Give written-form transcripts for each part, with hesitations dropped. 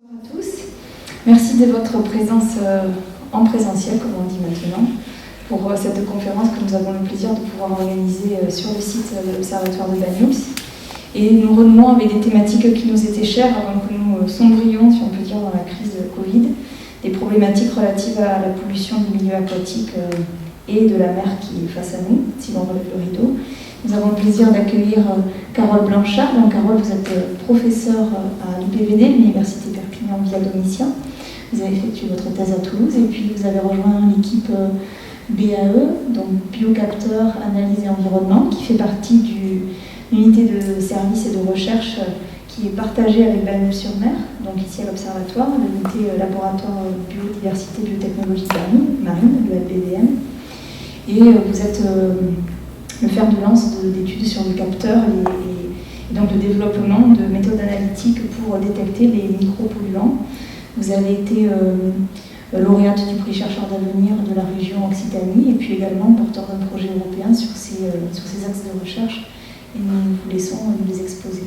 Bonjour à tous, merci de votre présence en présentiel, comme on dit maintenant, pour cette conférence que nous avons le plaisir de pouvoir organiser sur le site de l'Observatoire de Banyuls. Et nous renouons avec des thématiques qui nous étaient chères avant que nous sombrions, si on peut dire, dans la crise Covid, des problématiques relatives à la pollution du milieu aquatique et de la mer qui est face à nous, si l'on relève le rideau. Nous avons le plaisir d'accueillir Carole Blanchard. Donc, Carole, vous êtes professeure à l'UPVD, l'Université Perpignan Via Domitia. Vous avez effectué votre thèse à Toulouse et puis vous avez rejoint l'équipe BAE, donc Biocapteurs, Analyse et Environnement, qui fait partie d'une unité de service et de recherche qui est partagée avec Banyuls-sur-Mer, donc ici à l'Observatoire, l'unité laboratoire biodiversité biotechnologie marine, le LBDM. Et vous êtes le fer de lance d'études sur le capteur et donc de développement de méthodes analytiques pour détecter les micropolluants. Vous avez été lauréate du prix chercheur d'avenir de la région Occitanie et puis également porteur d'un projet européen sur ces axes de recherche. Et nous vous laissons nous les exposer.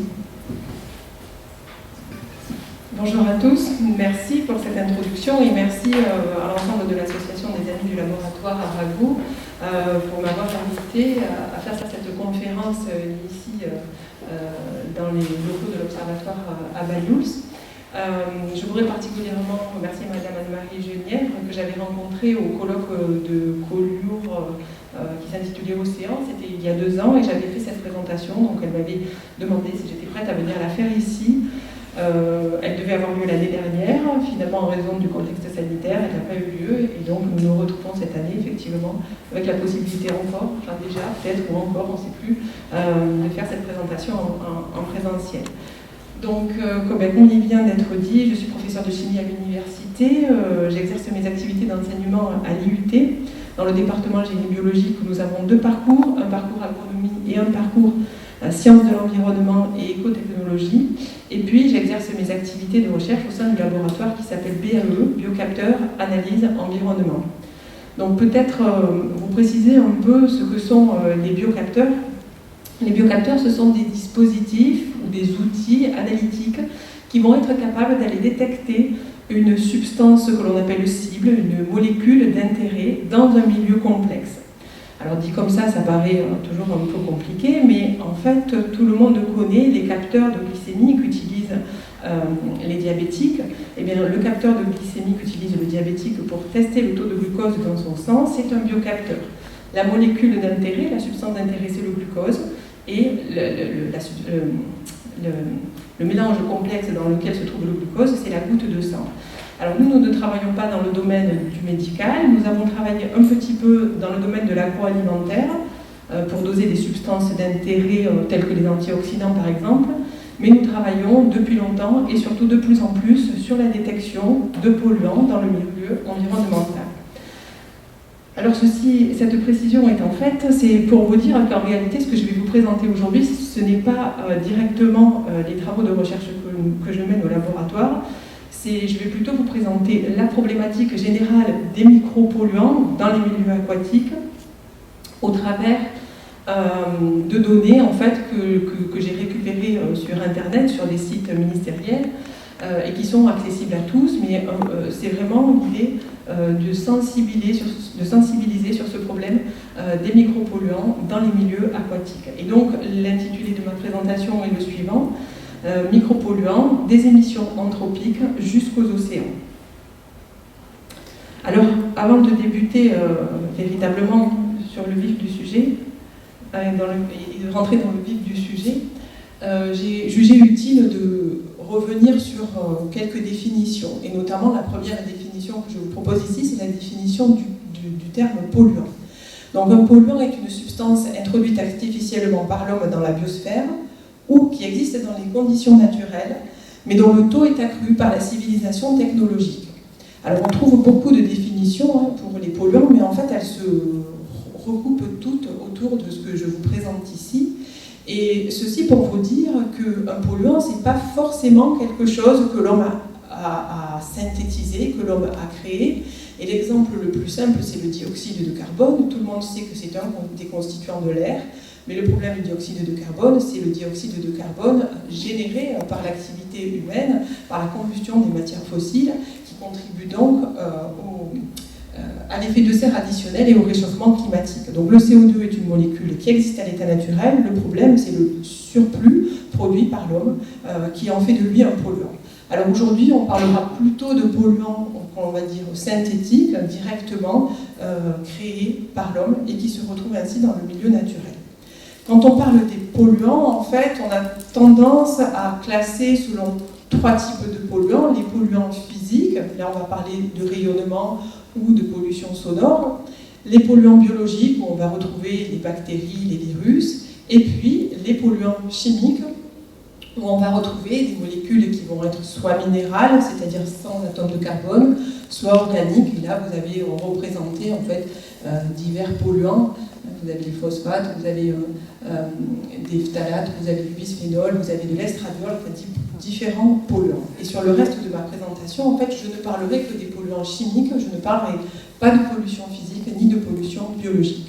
Bonjour à tous, merci pour cette introduction et merci à l'ensemble de l'association des amis du laboratoire à Dragou pour m'avoir invité à faire cette conférence ici dans les locaux de l'Observatoire à Banyuls. Je voudrais particulièrement remercier Madame Anne-Marie Genièvre que j'avais rencontrée au colloque de Collioure qui s'intitulait Océan, c'était il y a 2 ans et j'avais fait cette présentation, donc elle m'avait demandé si j'étais prête à venir la faire ici. Elle devait avoir lieu l'année dernière, finalement en raison du contexte sanitaire, elle n'a pas eu lieu et donc nous nous retrouvons cette année effectivement avec la possibilité encore, enfin déjà peut-être ou encore, on ne sait plus, de faire cette présentation en présentiel. Donc comme il vient d'être dit, je suis professeure de chimie à l'université, j'exerce mes activités d'enseignement à l'IUT, dans le département génie biologique où nous avons 2 parcours, un parcours agronomie et un parcours sciences de l'environnement et écotechnologie. Et puis j'exerce mes activités de recherche au sein du laboratoire qui s'appelle BAE, Biocapteurs, Analyse, Environnement. Donc peut-être vous préciser un peu ce que sont les biocapteurs. Les biocapteurs, ce sont des dispositifs ou des outils analytiques qui vont être capables d'aller détecter une substance que l'on appelle cible, une molécule d'intérêt dans un milieu complexe. Alors dit comme ça paraît toujours un peu compliqué, mais en fait tout le monde connaît les capteurs de glycémie qu'utilisent les diabétiques. Eh bien, le capteur de glycémie qu'utilise le diabétique pour tester le taux de glucose dans son sang, c'est un biocapteur. La molécule d'intérêt, la substance d'intérêt, c'est le glucose, et le mélange complexe dans lequel se trouve le glucose, c'est la goutte de sang. Alors nous ne travaillons pas dans le domaine du médical, nous avons travaillé un petit peu dans le domaine de l'agroalimentaire pour doser des substances d'intérêt telles que les antioxydants par exemple, mais nous travaillons depuis longtemps et surtout de plus en plus sur la détection de polluants dans le milieu environnemental. Alors cette précision est en fait, c'est pour vous dire qu'en réalité ce que je vais vous présenter aujourd'hui, ce n'est pas directement les travaux de recherche que je mène au laboratoire. Je vais plutôt vous présenter la problématique générale des micropolluants dans les milieux aquatiques au travers de données en fait, que j'ai récupérées sur Internet, sur des sites ministériels et qui sont accessibles à tous, mais c'est vraiment l'idée de sensibiliser sur ce problème des micropolluants dans les milieux aquatiques. Et donc l'intitulé de ma présentation est le suivant. Micropolluants, des émissions anthropiques jusqu'aux océans. Alors, avant de débuter véritablement sur le vif du sujet, et de rentrer dans le vif du sujet, j'ai jugé utile de revenir sur quelques définitions, et notamment la première définition que je vous propose ici, c'est la définition du terme polluant. Donc un polluant est une substance introduite artificiellement par l'homme dans la biosphère, ou qui existe dans les conditions naturelles, mais dont le taux est accru par la civilisation technologique. Alors on trouve beaucoup de définitions pour les polluants, mais en fait elles se recoupent toutes autour de ce que je vous présente ici. Et ceci pour vous dire qu'un polluant, ce n'est pas forcément quelque chose que l'homme a synthétisé, que l'homme a créé. Et l'exemple le plus simple, c'est le dioxyde de carbone. Tout le monde sait que c'est un des constituants de l'air. Mais le problème du dioxyde de carbone, c'est le dioxyde de carbone généré par l'activité humaine, par la combustion des matières fossiles, qui contribue donc à l'effet de serre additionnel et au réchauffement climatique. Donc le CO2 est une molécule qui existe à l'état naturel. Le problème, c'est le surplus produit par l'homme qui en fait de lui un polluant. Alors aujourd'hui, on parlera plutôt de polluants, on va dire synthétiques, directement créés par l'homme et qui se retrouvent ainsi dans le milieu naturel. Quand on parle des polluants, en fait, on a tendance à classer selon 3 types de polluants. Les polluants physiques, là on va parler de rayonnement ou de pollution sonore. Les polluants biologiques, où on va retrouver les bactéries, les virus. Et puis les polluants chimiques, où on va retrouver des molécules qui vont être soit minérales, c'est-à-dire sans atome de carbone, soit organiques. Et là, vous avez représenté en fait divers polluants. Vous avez des phosphates, vous avez des phtalates, vous avez du bisphénol, vous avez de l'estradiol, enfin, différents polluants. Et sur le reste de ma présentation, en fait, je ne parlerai que des polluants chimiques, je ne parlerai pas de pollution physique ni de pollution biologique.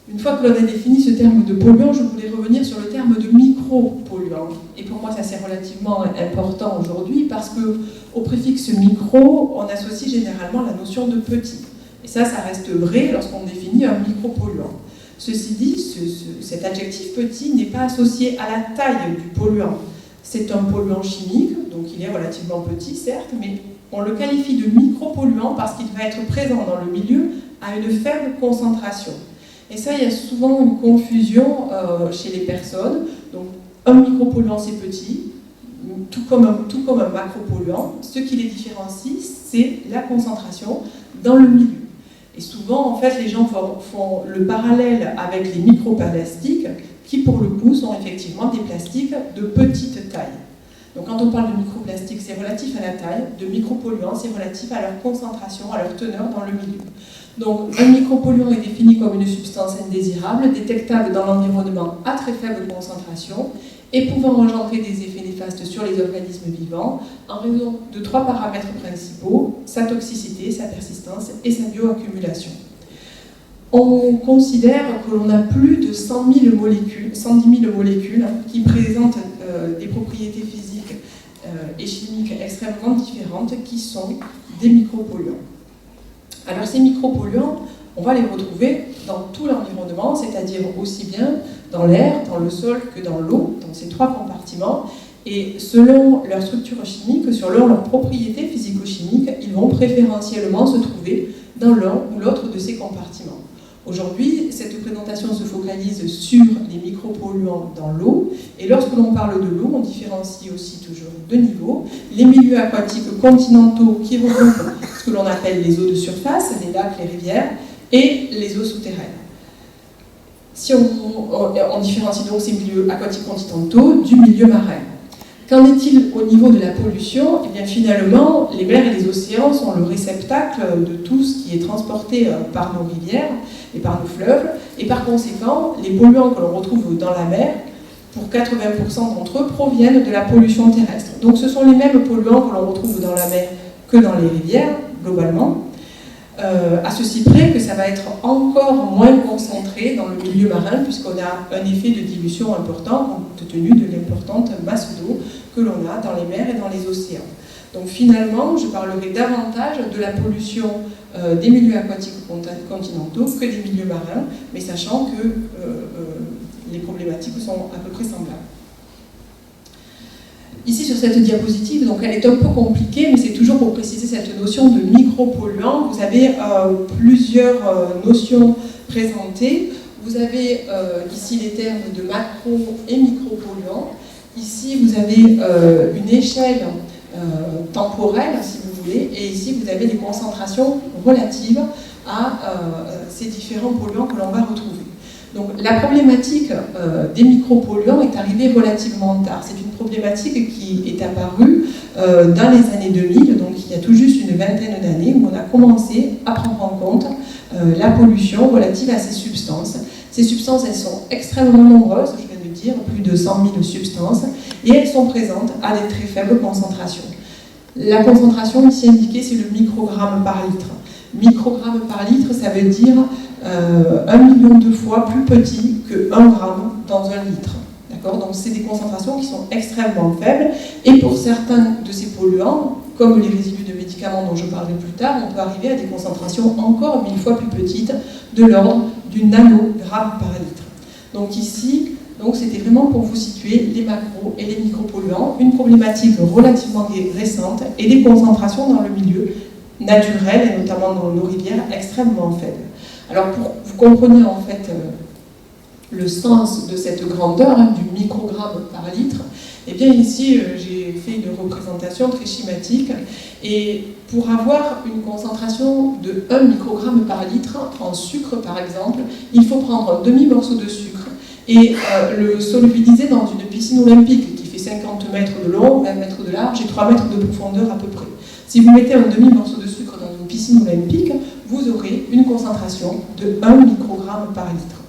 Une fois que l'on a défini ce terme de polluant, je voulais revenir sur le terme de micro-polluant. Et pour moi, ça c'est relativement important aujourd'hui parce qu'au préfixe micro, on associe généralement la notion de petit. Et ça reste vrai lorsqu'on définit un micropolluant. Ceci dit, cet adjectif petit n'est pas associé à la taille du polluant. C'est un polluant chimique, donc il est relativement petit, certes, mais on le qualifie de micropolluant parce qu'il va être présent dans le milieu à une faible concentration. Et ça, il y a souvent une confusion chez les personnes. Donc, un micropolluant, c'est petit, tout comme un macropolluant. Ce qui les différencie, c'est la concentration dans le milieu. Et souvent, en fait, les gens font le parallèle avec les microplastiques, qui pour le coup sont effectivement des plastiques de petite taille. Donc quand on parle de microplastiques, c'est relatif à la taille, de micropolluants, c'est relatif à leur concentration, à leur teneur dans le milieu. Donc un micropolluant est défini comme une substance indésirable, détectable dans l'environnement à très faible concentration, et pouvant engendrer des effets néfastes sur les organismes vivants en raison de 3 paramètres principaux, sa toxicité, sa persistance et sa bioaccumulation. On considère que l'on a plus de 110 000 molécules qui présentent des propriétés physiques et chimiques extrêmement différentes qui sont des micropolluants. Alors ces micropolluants, on va les retrouver dans tout l'environnement, c'est-à-dire aussi bien dans l'air, dans le sol que dans l'eau, dans ces 3 compartiments. Et selon leur structure chimique, selon leurs propriétés physico-chimiques, ils vont préférentiellement se trouver dans l'un ou l'autre de ces compartiments. Aujourd'hui, cette présentation se focalise sur les micropolluants dans l'eau. Et lorsque l'on parle de l'eau, on différencie aussi toujours 2 niveaux. Les milieux aquatiques continentaux qui regroupent ce que l'on appelle les eaux de surface, les lacs, les rivières, et les eaux souterraines. Si on différencie donc ces milieux aquatiques continentaux du milieu marin. Qu'en est-il au niveau de la pollution ? Eh bien finalement, les mers et les océans sont le réceptacle de tout ce qui est transporté par nos rivières et par nos fleuves, et par conséquent, les polluants que l'on retrouve dans la mer, pour 80% d'entre eux, proviennent de la pollution terrestre. Donc ce sont les mêmes polluants que l'on retrouve dans la mer que dans les rivières, globalement, à ceci près que ça va être encore moins concentré dans le milieu marin, puisqu'on a un effet de dilution important, compte tenu de l'importante masse d'eau que l'on a dans les mers et dans les océans. Donc finalement, je parlerai davantage de la pollution des milieux aquatiques continentaux que des milieux marins, mais sachant que les problématiques sont à peu près semblables. Ici, sur cette diapositive, donc elle est un peu compliquée, mais c'est toujours pour préciser cette notion de micropolluant. Vous avez plusieurs notions présentées. Vous avez ici les termes de macro et micropolluants. Ici, vous avez une échelle temporelle, si vous voulez, et ici, vous avez des concentrations relatives à ces différents polluants que l'on va retrouver. Donc la problématique des micropolluants est arrivée relativement tard. C'est une problématique qui est apparue dans les années 2000, donc il y a tout juste une vingtaine d'années, où on a commencé à prendre en compte la pollution relative à ces substances. Ces substances, elles sont extrêmement nombreuses, je viens de dire, plus de 100 000 substances, et elles sont présentes à des très faibles concentrations. La concentration ici indiquée, c'est le microgramme par litre. Microgramme par litre, ça veut dire 1 million de fois plus petit que 1 gramme dans un litre. Donc c'est des concentrations qui sont extrêmement faibles, et pour certains de ces polluants, comme les résidus de médicaments dont je parlerai plus tard, on peut arriver à des concentrations encore 1000 fois plus petites, de l'ordre du nanogramme par litre. Donc ici, c'était vraiment pour vous situer les macro et les micropolluants, une problématique relativement récente et des concentrations dans le milieu naturel, et notamment dans nos rivières, extrêmement faibles. Alors pour que vous compreniez en fait le sens de cette grandeur, du microgramme par litre, eh bien ici j'ai fait une représentation très schématique, et pour avoir une concentration de 1 microgramme par litre en sucre par exemple, il faut prendre un demi-morceau de sucre et le solubiliser dans une piscine olympique qui fait 50 mètres de long, 20 mètres de large et 3 mètres de profondeur à peu près. Si vous mettez un demi-morceau de sucre dans une piscine olympique, vous aurez une concentration de 1 microgramme par litre.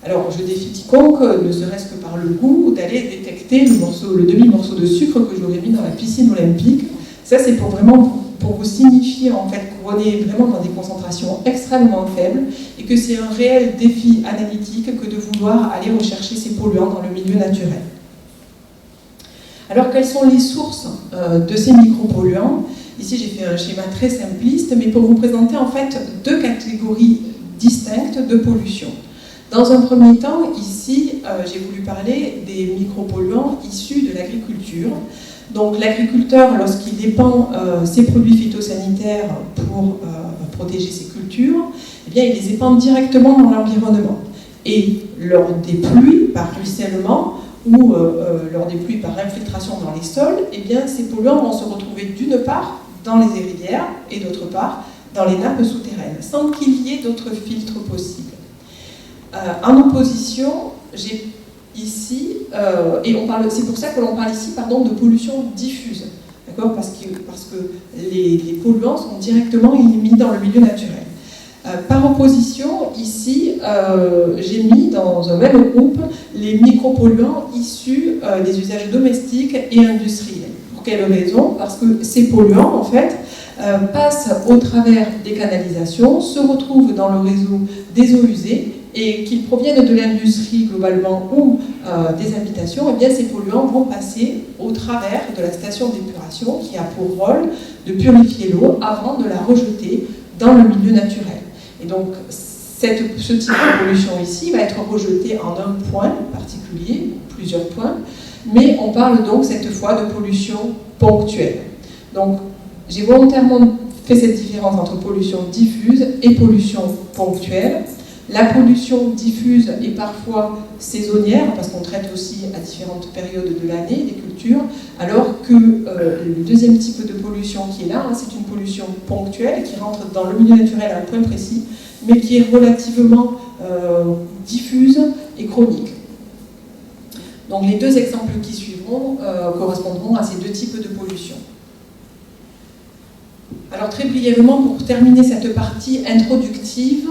Alors, je défie quiconque, ne serait-ce que par le goût, d'aller détecter le demi-morceau de sucre que j'aurais mis dans la piscine olympique. Ça, c'est pour vous signifier en fait qu'on est vraiment dans des concentrations extrêmement faibles et que c'est un réel défi analytique que de vouloir aller rechercher ces polluants dans le milieu naturel. Alors, quelles sont les sources de ces micropolluants? Ici, j'ai fait un schéma très simpliste, mais pour vous présenter en fait 2 catégories distinctes de pollution. Dans un premier temps, ici, j'ai voulu parler des micropolluants issus de l'agriculture. Donc l'agriculteur, lorsqu'il dépend ses produits phytosanitaires pour protéger ses cultures, eh bien, il les épand directement dans l'environnement. Et lors des pluies par ruissellement ou lors des pluies par infiltration dans les sols, eh bien, ces polluants vont se retrouver d'une part dans les rivières et d'autre part dans les nappes souterraines, sans qu'il y ait d'autres filtres possibles. En opposition, j'ai ici, c'est pour ça que l'on parle ici de pollution diffuse, d'accord, parce que les polluants sont directement émis dans le milieu naturel. Par opposition, ici, j'ai mis dans un même groupe les micropolluants issus des usages domestiques et industriels. Pour quelle raison? Parce que ces polluants, en fait, passent au travers des canalisations, se retrouvent dans le réseau des eaux usées, et qu'ils proviennent de l'industrie globalement ou des habitations, eh bien ces polluants vont passer au travers de la station d'épuration qui a pour rôle de purifier l'eau avant de la rejeter dans le milieu naturel. Et donc ce type de pollution ici va être rejeté en un point particulier, plusieurs points, mais on parle donc cette fois de pollution ponctuelle. Donc j'ai volontairement fait cette différence entre pollution diffuse et pollution ponctuelle. La pollution diffuse est parfois saisonnière, parce qu'on traite aussi à différentes périodes de l'année des cultures, alors que le deuxième type de pollution qui est là, c'est une pollution ponctuelle qui rentre dans le milieu naturel à un point précis, mais qui est relativement diffuse et chronique. Donc les 2 exemples qui suivront correspondront à ces 2 types de pollution. Alors très brièvement, pour terminer cette partie introductive,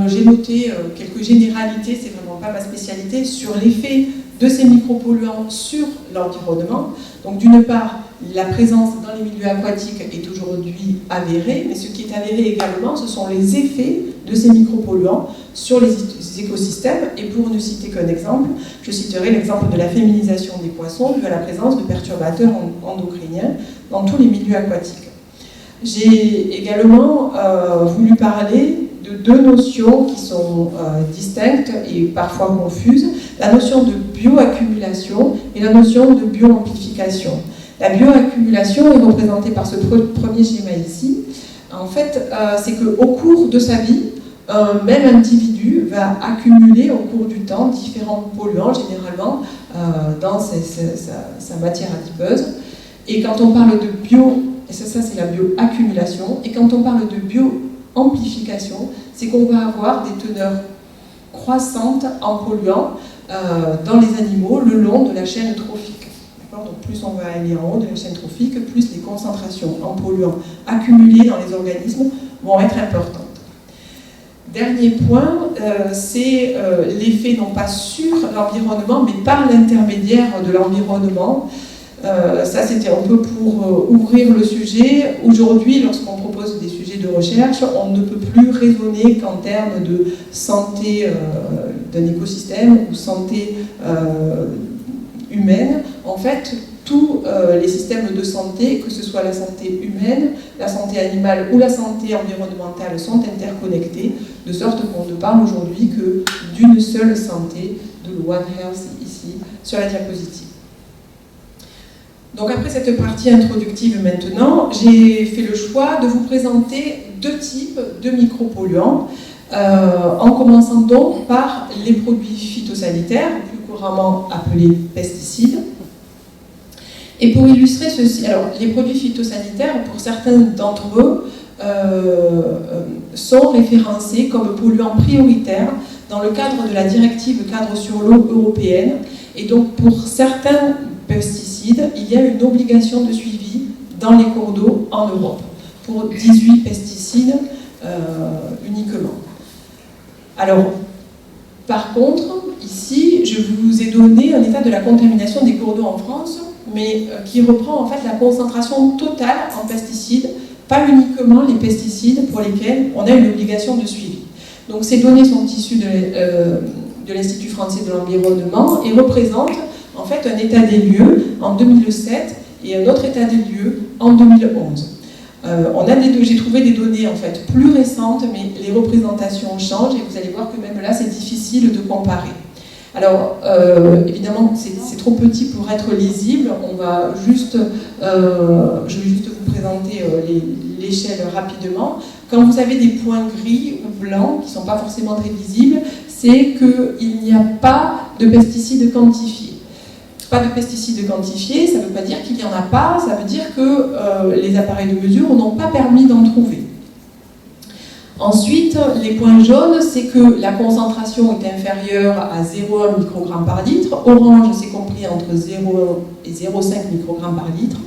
j'ai noté quelques généralités, c'est vraiment pas ma spécialité, sur l'effet de ces micropolluants sur l'environnement. Donc d'une part, la présence dans les milieux aquatiques est aujourd'hui avérée, mais ce qui est avéré également, ce sont les effets de ces micropolluants sur les écosystèmes. Et pour ne citer qu'un exemple, je citerai l'exemple de la féminisation des poissons due à la présence de perturbateurs endocriniens dans tous les milieux aquatiques. J'ai également voulu parler de 2 notions qui sont distinctes et parfois confuses, la notion de bioaccumulation et la notion de bioamplification. La bioaccumulation est représentée par ce premier schéma ici. En fait, c'est qu'au cours de sa vie, un même individu va accumuler au cours du temps différents polluants, généralement dans sa matière adipeuse. Et quand on parle de et ça c'est la bioaccumulation, et quand on parle de bioamplification, c'est qu'on va avoir des teneurs croissantes en polluants dans les animaux le long de la chaîne trophique. Donc plus on va aller en haut de la chaîne trophique, plus les concentrations en polluants accumulés dans les organismes vont être importantes. Dernier point, c'est l'effet non pas sur l'environnement, mais par l'intermédiaire de l'environnement. Ça, c'était un peu pour ouvrir le sujet. Aujourd'hui, lorsqu'on propose des sujets de recherche, on ne peut plus raisonner qu'en termes de santé d'un écosystème ou santé humaine. En fait, tous les systèmes de santé, que ce soit la santé humaine, la santé animale ou la santé environnementale, sont interconnectés, de sorte qu'on ne parle aujourd'hui que d'une seule santé, de One Health ici, sur la diapositive. Donc après cette partie introductive maintenant, j'ai fait le choix de vous présenter deux types de micropolluants, en commençant donc par les produits phytosanitaires, plus couramment appelés pesticides. Et pour illustrer ceci, alors les produits phytosanitaires, pour certains d'entre eux, sont référencés comme polluants prioritaires dans le cadre de la directive cadre sur l'eau européenne. Et donc pour certains pesticides, il y a une obligation de suivi dans les cours d'eau en Europe, pour 18 pesticides uniquement. Alors, par contre, ici, je vous ai donné un état de la contamination des cours d'eau en France, mais qui reprend en fait la concentration totale en pesticides, pas uniquement les pesticides pour lesquels on a une obligation de suivi. Donc ces données sont issues de l'Institut français de l'environnement et représentent en fait un état des lieux en 2007 et un autre état des lieux en 2011. J'ai trouvé des données en fait plus récentes, mais les représentations changent et vous allez voir que même là c'est difficile de comparer. Alors évidemment c'est trop petit pour être lisible, je vais juste vous présenter l'échelle rapidement. Quand vous avez des points gris ou blancs qui ne sont pas forcément très visibles, c'est qu'il n'y a pas de pesticides quantifiés. Pas de pesticides quantifiés, ça ne veut pas dire qu'il n'y en a pas, ça veut dire que les appareils de mesure n'ont pas permis d'en trouver. Ensuite, les points jaunes, c'est que la concentration est inférieure à 0,1 microgramme par litre. Orange, c'est compris entre 0,1 et 0,5 microgrammes par litre.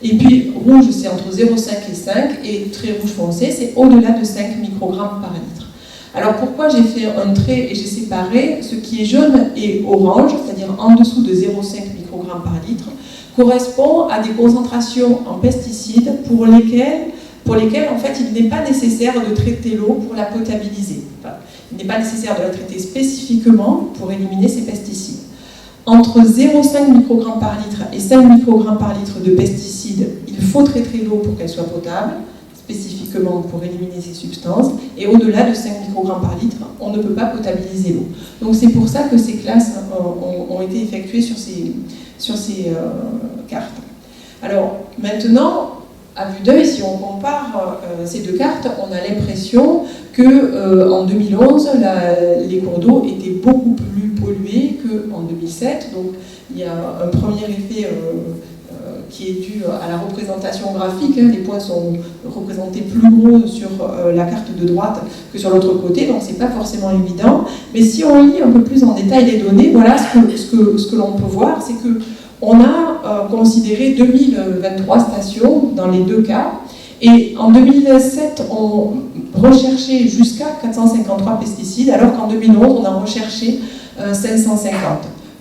Et puis rouge, c'est entre 0,5 et 5. Et très rouge foncé, c'est au-delà de 5 microgrammes par litre. Alors pourquoi j'ai fait un trait et j'ai séparé ce qui est jaune et orange, c'est-à-dire en dessous de 0,5 microgrammes par litre, correspond à des concentrations en pesticides pour lesquelles en fait il n'est pas nécessaire de traiter l'eau pour la potabiliser. Enfin, il n'est pas nécessaire de la traiter spécifiquement pour éliminer ces pesticides. Entre 0,5 microgrammes par litre et 5 microgrammes par litre de pesticides, il faut traiter l'eau pour qu'elle soit potable, spécifiquement pour éliminer ces substances, et au-delà de 5 microgrammes par litre, on ne peut pas potabiliser l'eau. Donc c'est pour ça que ces classes ont été effectuées sur ces cartes. Alors maintenant, à vue d'œil, si on compare ces deux cartes, on a l'impression qu'en 2011, les cours d'eau étaient beaucoup plus pollués qu'en 2007. Donc il y a un premier effet qui est dû à la représentation graphique. Les points sont représentés plus gros sur la carte de droite que sur l'autre côté, donc c'est pas forcément évident. Mais si on lit un peu plus en détail les données, voilà ce que l'on peut voir, c'est que on a considéré 2023 stations dans les deux cas, et en 2007, on recherchait jusqu'à 453 pesticides, alors qu'en 2011, on a recherché 550.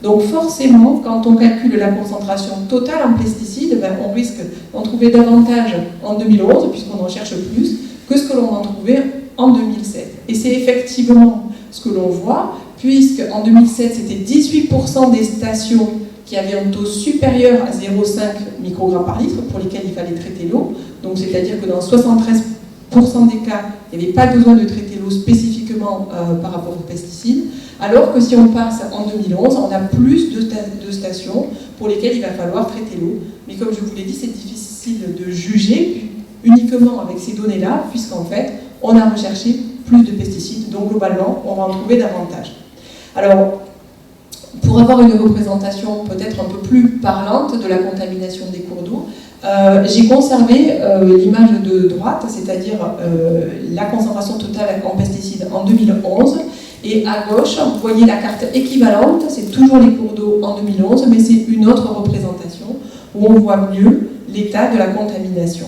Donc forcément, quand on calcule la concentration totale en pesticides, on risque d'en trouver davantage en 2011, puisqu'on en cherche plus, que ce que l'on en trouvait en 2007. Et c'est effectivement ce que l'on voit, puisqu'en 2007, c'était 18% des stations qui avaient un taux supérieur à 0,5 microgrammes par litre pour lesquels il fallait traiter l'eau. Donc c'est-à-dire que dans 73% des cas, il n'y avait pas besoin de traiter l'eau spécifiquement par rapport aux pesticides, alors que si on passe en 2011, on a plus de stations pour lesquelles il va falloir traiter l'eau. Mais comme je vous l'ai dit, c'est difficile de juger uniquement avec ces données-là, puisqu'en fait, on a recherché plus de pesticides, donc globalement, on va en trouver davantage. Alors, pour avoir une représentation peut-être un peu plus parlante de la contamination des cours d'eau, j'ai conservé l'image de droite, c'est-à-dire la concentration totale en pesticides en 2011, et à gauche, vous voyez la carte équivalente, c'est toujours les cours d'eau en 2011, mais c'est une autre représentation où on voit mieux l'état de la contamination.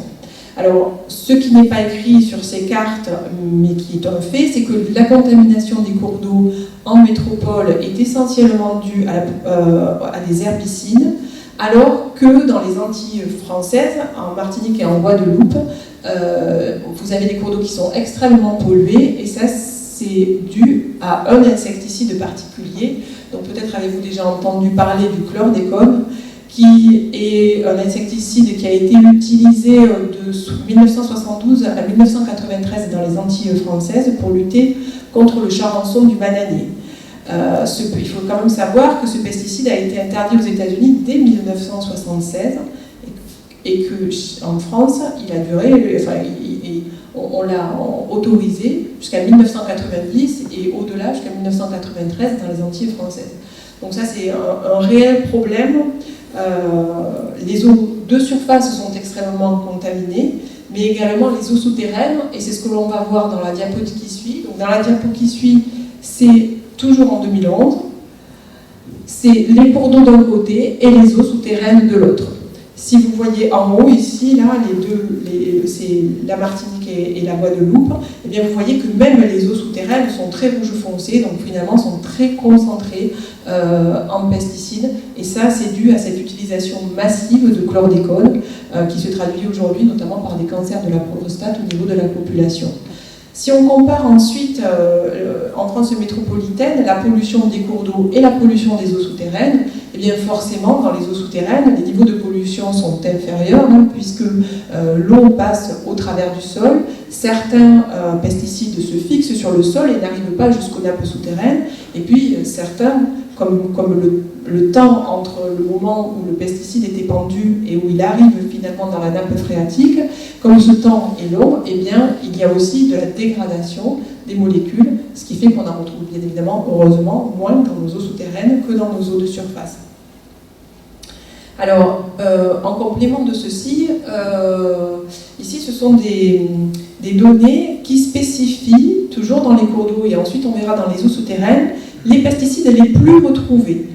Alors, ce qui n'est pas écrit sur ces cartes, mais qui est un fait, c'est que la contamination des cours d'eau en métropole est essentiellement due à des herbicides, alors que dans les Antilles françaises, en Martinique et en Guadeloupe, vous avez des cours d'eau qui sont extrêmement pollués, et ça c'est dû à un insecticide particulier. Donc peut-être avez-vous déjà entendu parler du chlordécone, qui est un insecticide qui a été utilisé de 1972 à 1993 dans les Antilles françaises pour lutter contre le charançon du bananier. Il faut quand même savoir que ce pesticide a été interdit aux États-Unis dès 1976 et qu'en France, il a duré, on l'a autorisé jusqu'à 1990 et au-delà jusqu'à 1993 dans les Antilles françaises. Donc ça, c'est un réel problème. Les eaux de surface sont extrêmement contaminées, mais également les eaux souterraines, et c'est ce que l'on va voir dans la diapo qui suit. Donc dans la diapo qui suit, c'est toujours en 2011, c'est les cours d'eau d'un côté et les eaux souterraines de l'autre. Si vous voyez en haut ici, là, c'est la Martinique et la Guadeloupe, et bien vous voyez que même les eaux souterraines sont très rouge foncé, donc finalement sont très concentrées en pesticides, et ça c'est dû à cette utilisation massive de chlordécone qui se traduit aujourd'hui notamment par des cancers de la prostate au niveau de la population. Si on compare ensuite en France métropolitaine la pollution des cours d'eau et la pollution des eaux souterraines, eh bien forcément dans les eaux souterraines les niveaux de pollution sont inférieurs puisque l'eau passe au travers du sol, certains pesticides se fixent sur le sol et n'arrivent pas jusqu'aux nappes souterraines, et puis certains, comme le temps entre le moment où le pesticide est épandu et où il arrive finalement dans la nappe phréatique, comme ce temps est long, eh bien, il y a aussi de la dégradation des molécules, ce qui fait qu'on en retrouve bien évidemment, heureusement, moins dans nos eaux souterraines que dans nos eaux de surface. Alors, en complément de ceci, ici ce sont des données qui spécifient, toujours dans les cours d'eau et ensuite on verra dans les eaux souterraines, les pesticides les plus retrouvés,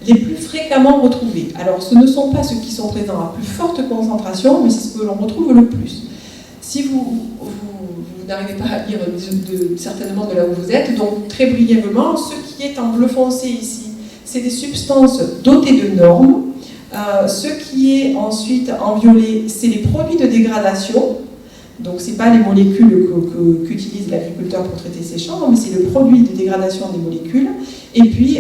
les plus fréquemment retrouvés. Alors ce ne sont pas ceux qui sont présents à plus forte concentration, mais c'est ce que l'on retrouve le plus. Si vous n'arrivez pas à lire certainement de là où vous êtes, donc très brièvement, ce qui est en bleu foncé ici, c'est des substances dotées de normes. Ce qui est ensuite en violet, c'est les produits de dégradation. Donc ce n'est pas les molécules qu'utilise l'agriculteur pour traiter ses champs, mais c'est le produit de dégradation des molécules. Et puis,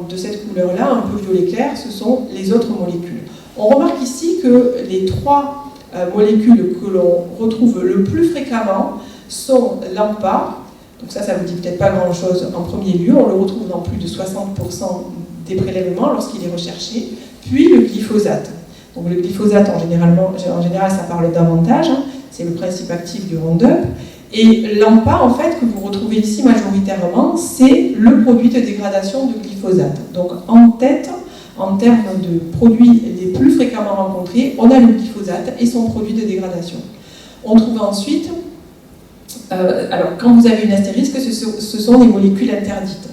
de cette couleur-là, un peu violet clair, ce sont les autres molécules. On remarque ici que les trois molécules que l'on retrouve le plus fréquemment sont l'AMPA. Donc ça vous dit peut-être pas grand-chose en premier lieu. On le retrouve dans plus de 60% des prélèvements lorsqu'il est recherché. Puis le glyphosate. Donc le glyphosate, en général, ça parle davantage. C'est le principe actif du Roundup. Et l'AMPA, en fait, que vous retrouvez ici majoritairement, c'est le produit de dégradation de glyphosate. Donc en tête, en termes de produits les plus fréquemment rencontrés, on a le glyphosate et son produit de dégradation. On trouve ensuite, alors quand vous avez une astérisque, ce sont les molécules interdites.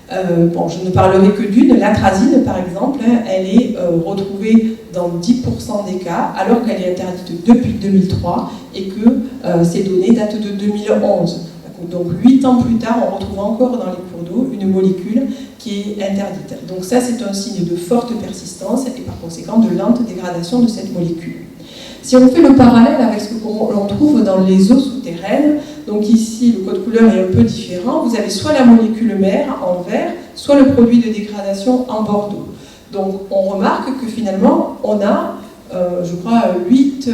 Je ne parlerai que d'une, l'atrazine par exemple, elle est retrouvée dans 10% des cas, alors qu'elle est interdite depuis 2003 et que ces données datent de 2011. Donc 8 ans plus tard, on retrouve encore dans les cours d'eau une molécule qui est interdite. Donc ça, c'est un signe de forte persistance et par conséquent de lente dégradation de cette molécule. Si on fait le parallèle avec ce que l'on trouve dans les eaux souterraines, donc ici le code couleur est un peu différent, vous avez soit la molécule mère en vert, soit le produit de dégradation en bordeaux. Donc on remarque que finalement on a, je crois, 8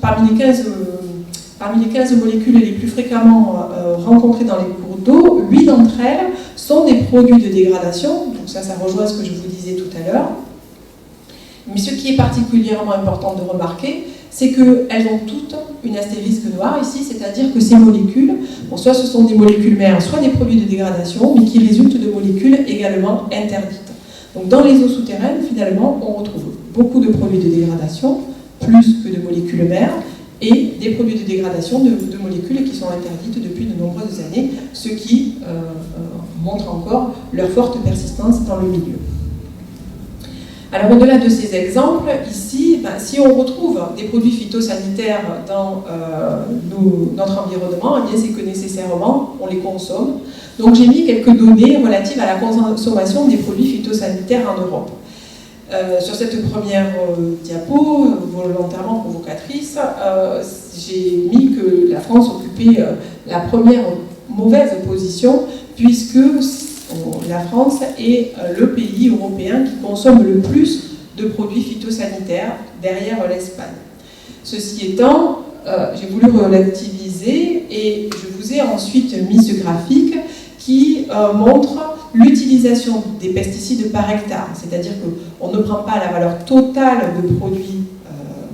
parmi les 15 molécules les plus fréquemment rencontrées dans les cours d'eau, 8 d'entre elles sont des produits de dégradation, donc ça rejoint ce que je vous disais tout à l'heure. Mais ce qui est particulièrement important de remarquer, c'est qu'elles ont toutes une astérisque noire ici, c'est-à-dire que ces molécules, soit ce sont des molécules mères, soit des produits de dégradation, mais qui résultent de molécules également interdites. Donc dans les eaux souterraines, finalement, on retrouve beaucoup de produits de dégradation, plus que de molécules mères, et des produits de dégradation de molécules qui sont interdites depuis de nombreuses années, ce qui montre encore leur forte persistance dans le milieu. Alors au-delà de ces exemples, ici, si on retrouve des produits phytosanitaires dans notre environnement, eh bien c'est que nécessairement on les consomme. Donc j'ai mis quelques données relatives à la consommation des produits phytosanitaires en Europe. Sur cette première diapo, volontairement provocatrice, j'ai mis que la France occupait la première mauvaise position, puisque la France est le pays européen qui consomme le plus de produits phytosanitaires derrière l'Espagne. Ceci étant, j'ai voulu relativiser et je vous ai ensuite mis ce graphique qui montre l'utilisation des pesticides par hectare, c'est-à-dire qu'on ne prend pas la valeur totale de produits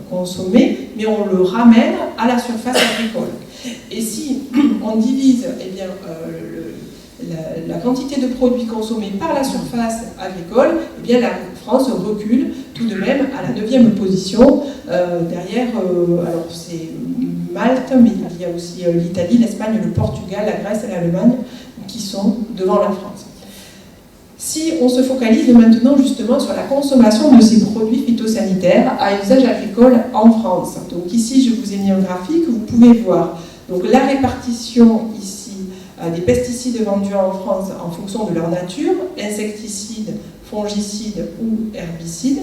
consommés, mais on le ramène à la surface agricole. Et si on divise la quantité de produits consommés par la surface agricole, eh bien la France recule tout de même à la 9e position, derrière, alors c'est Malte, mais il y a aussi l'Italie, l'Espagne, le Portugal, la Grèce et l'Allemagne qui sont devant la France. Si on se focalise maintenant justement sur la consommation de ces produits phytosanitaires à usage agricole en France. Donc ici, je vous ai mis un graphique, vous pouvez voir donc, la répartition ici des pesticides vendus en France en fonction de leur nature, insecticides, fongicides ou herbicides.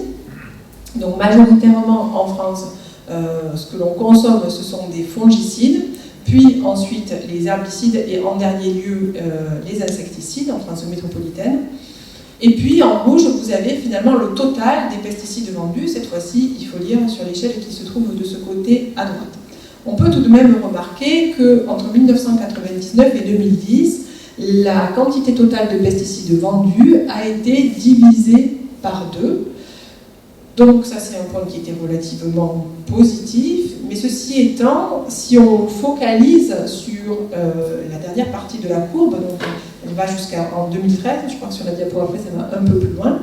Donc majoritairement en France, ce que l'on consomme, ce sont des fongicides, puis ensuite les herbicides et en dernier lieu les insecticides en France métropolitaine. Et puis en rouge, vous avez finalement le total des pesticides vendus. Cette fois-ci, il faut lire sur l'échelle qui se trouve de ce côté à droite. On peut tout de même remarquer qu'entre 1999 et 2010, la quantité totale de pesticides vendus a été divisée par 2. Donc ça, c'est un point qui était relativement positif. Mais ceci étant, si on focalise sur la dernière partie de la courbe, donc elle va jusqu'en 2013, je crois que sur la diapo après ça va un peu plus loin,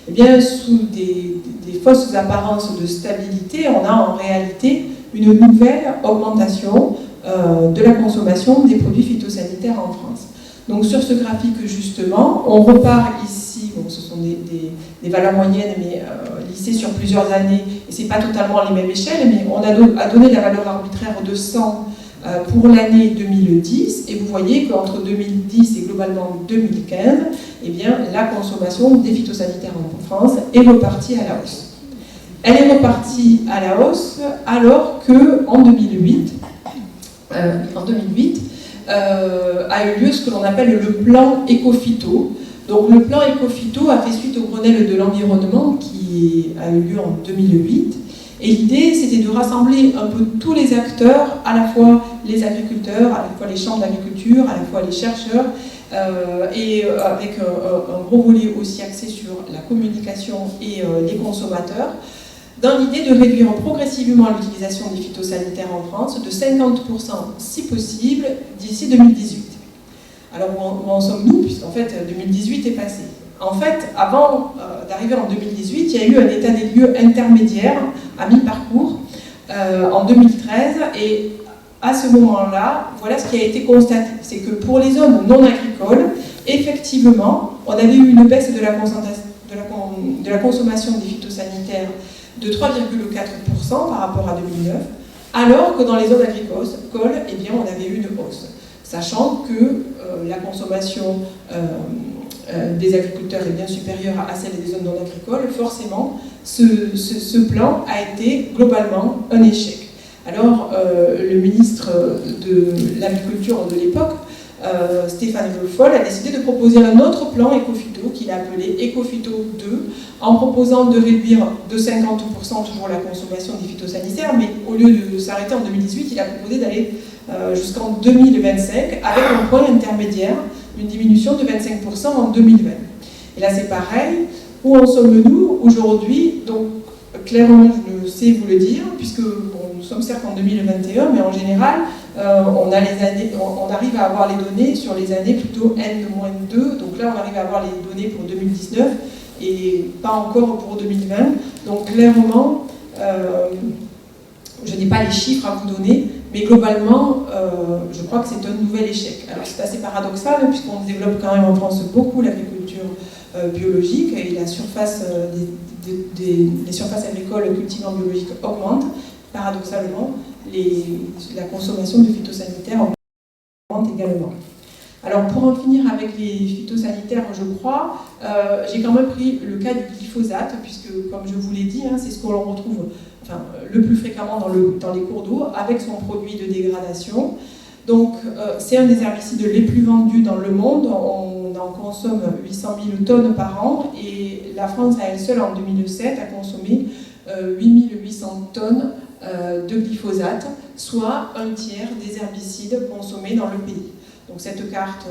eh bien sous des fausses apparences de stabilité, on a en réalité une nouvelle augmentation de la consommation des produits phytosanitaires en France. Donc sur ce graphique justement, on repart ici, bon, ce sont des valeurs moyennes mais lissées sur plusieurs années, et ce n'est pas totalement les mêmes échelles, mais on a donné la valeur arbitraire de 100 pour l'année 2010, et vous voyez qu'entre 2010 et globalement 2015, eh bien, la consommation des phytosanitaires en France est repartie à la hausse. Elle est repartie à la hausse alors qu'en 2008, a eu lieu ce que l'on appelle le plan Écophyto. Donc le plan Écophyto a fait suite au Grenelle de l'environnement qui a eu lieu en 2008. Et l'idée, c'était de rassembler un peu tous les acteurs, à la fois les agriculteurs, à la fois les chambres d'agriculture, à la fois les chercheurs, et avec un gros volet aussi axé sur la communication et les consommateurs, dans l'idée de réduire progressivement l'utilisation des phytosanitaires en France de 50% si possible d'ici 2018. Alors où en sommes-nous, puisqu'en fait 2018 est passé. En fait, avant d'arriver en 2018, il y a eu un état des lieux intermédiaire à mi-parcours en 2013, et à ce moment-là, voilà ce qui a été constaté. C'est que pour les zones non agricoles, effectivement, on avait eu une baisse de la consommation des phytosanitaires de 3,4% par rapport à 2009, alors que dans les zones agricoles, eh bien, on avait eu une hausse. Sachant que la consommation des agriculteurs est bien supérieure à celle des zones non agricoles, forcément, ce plan a été globalement un échec. Alors, le ministre de l'Agriculture de l'époque, Stéphane Le Foll, a décidé de proposer un autre plan Écophyto qu'il a appelé Écophyto 2, en proposant de réduire de 50% toujours la consommation des phytosanitaires, mais au lieu de s'arrêter en 2018, il a proposé d'aller jusqu'en 2025 avec un point intermédiaire, une diminution de 25% en 2020. Et là c'est pareil, où en sommes-nous aujourd'hui? Donc clairement, je sais vous le dire, puisque bon, nous sommes certes en 2021, mais en général, on arrive à avoir les données sur les années plutôt N-2, donc là on arrive à avoir les données pour 2019 et pas encore pour 2020. Donc clairement, je n'ai pas les chiffres à vous donner, mais globalement, je crois que c'est un nouvel échec. Alors c'est assez paradoxal, puisqu'on développe quand même en France beaucoup l'agriculture biologique, et la surface les surfaces agricoles cultivant biologique augmentent. Paradoxalement, la consommation de phytosanitaires augmente également. Alors pour en finir avec les phytosanitaires, je crois, j'ai quand même pris le cas du glyphosate, puisque comme je vous l'ai dit, hein, c'est ce que l'on retrouve le plus fréquemment dans les cours d'eau, avec son produit de dégradation. Donc c'est un des herbicides les plus vendus dans le monde, on en consomme 800 000 tonnes par an, et la France à elle seule en 2007 a consommé 8 800 tonnes de glyphosate, soit un tiers des herbicides consommés dans le pays. Donc cette carte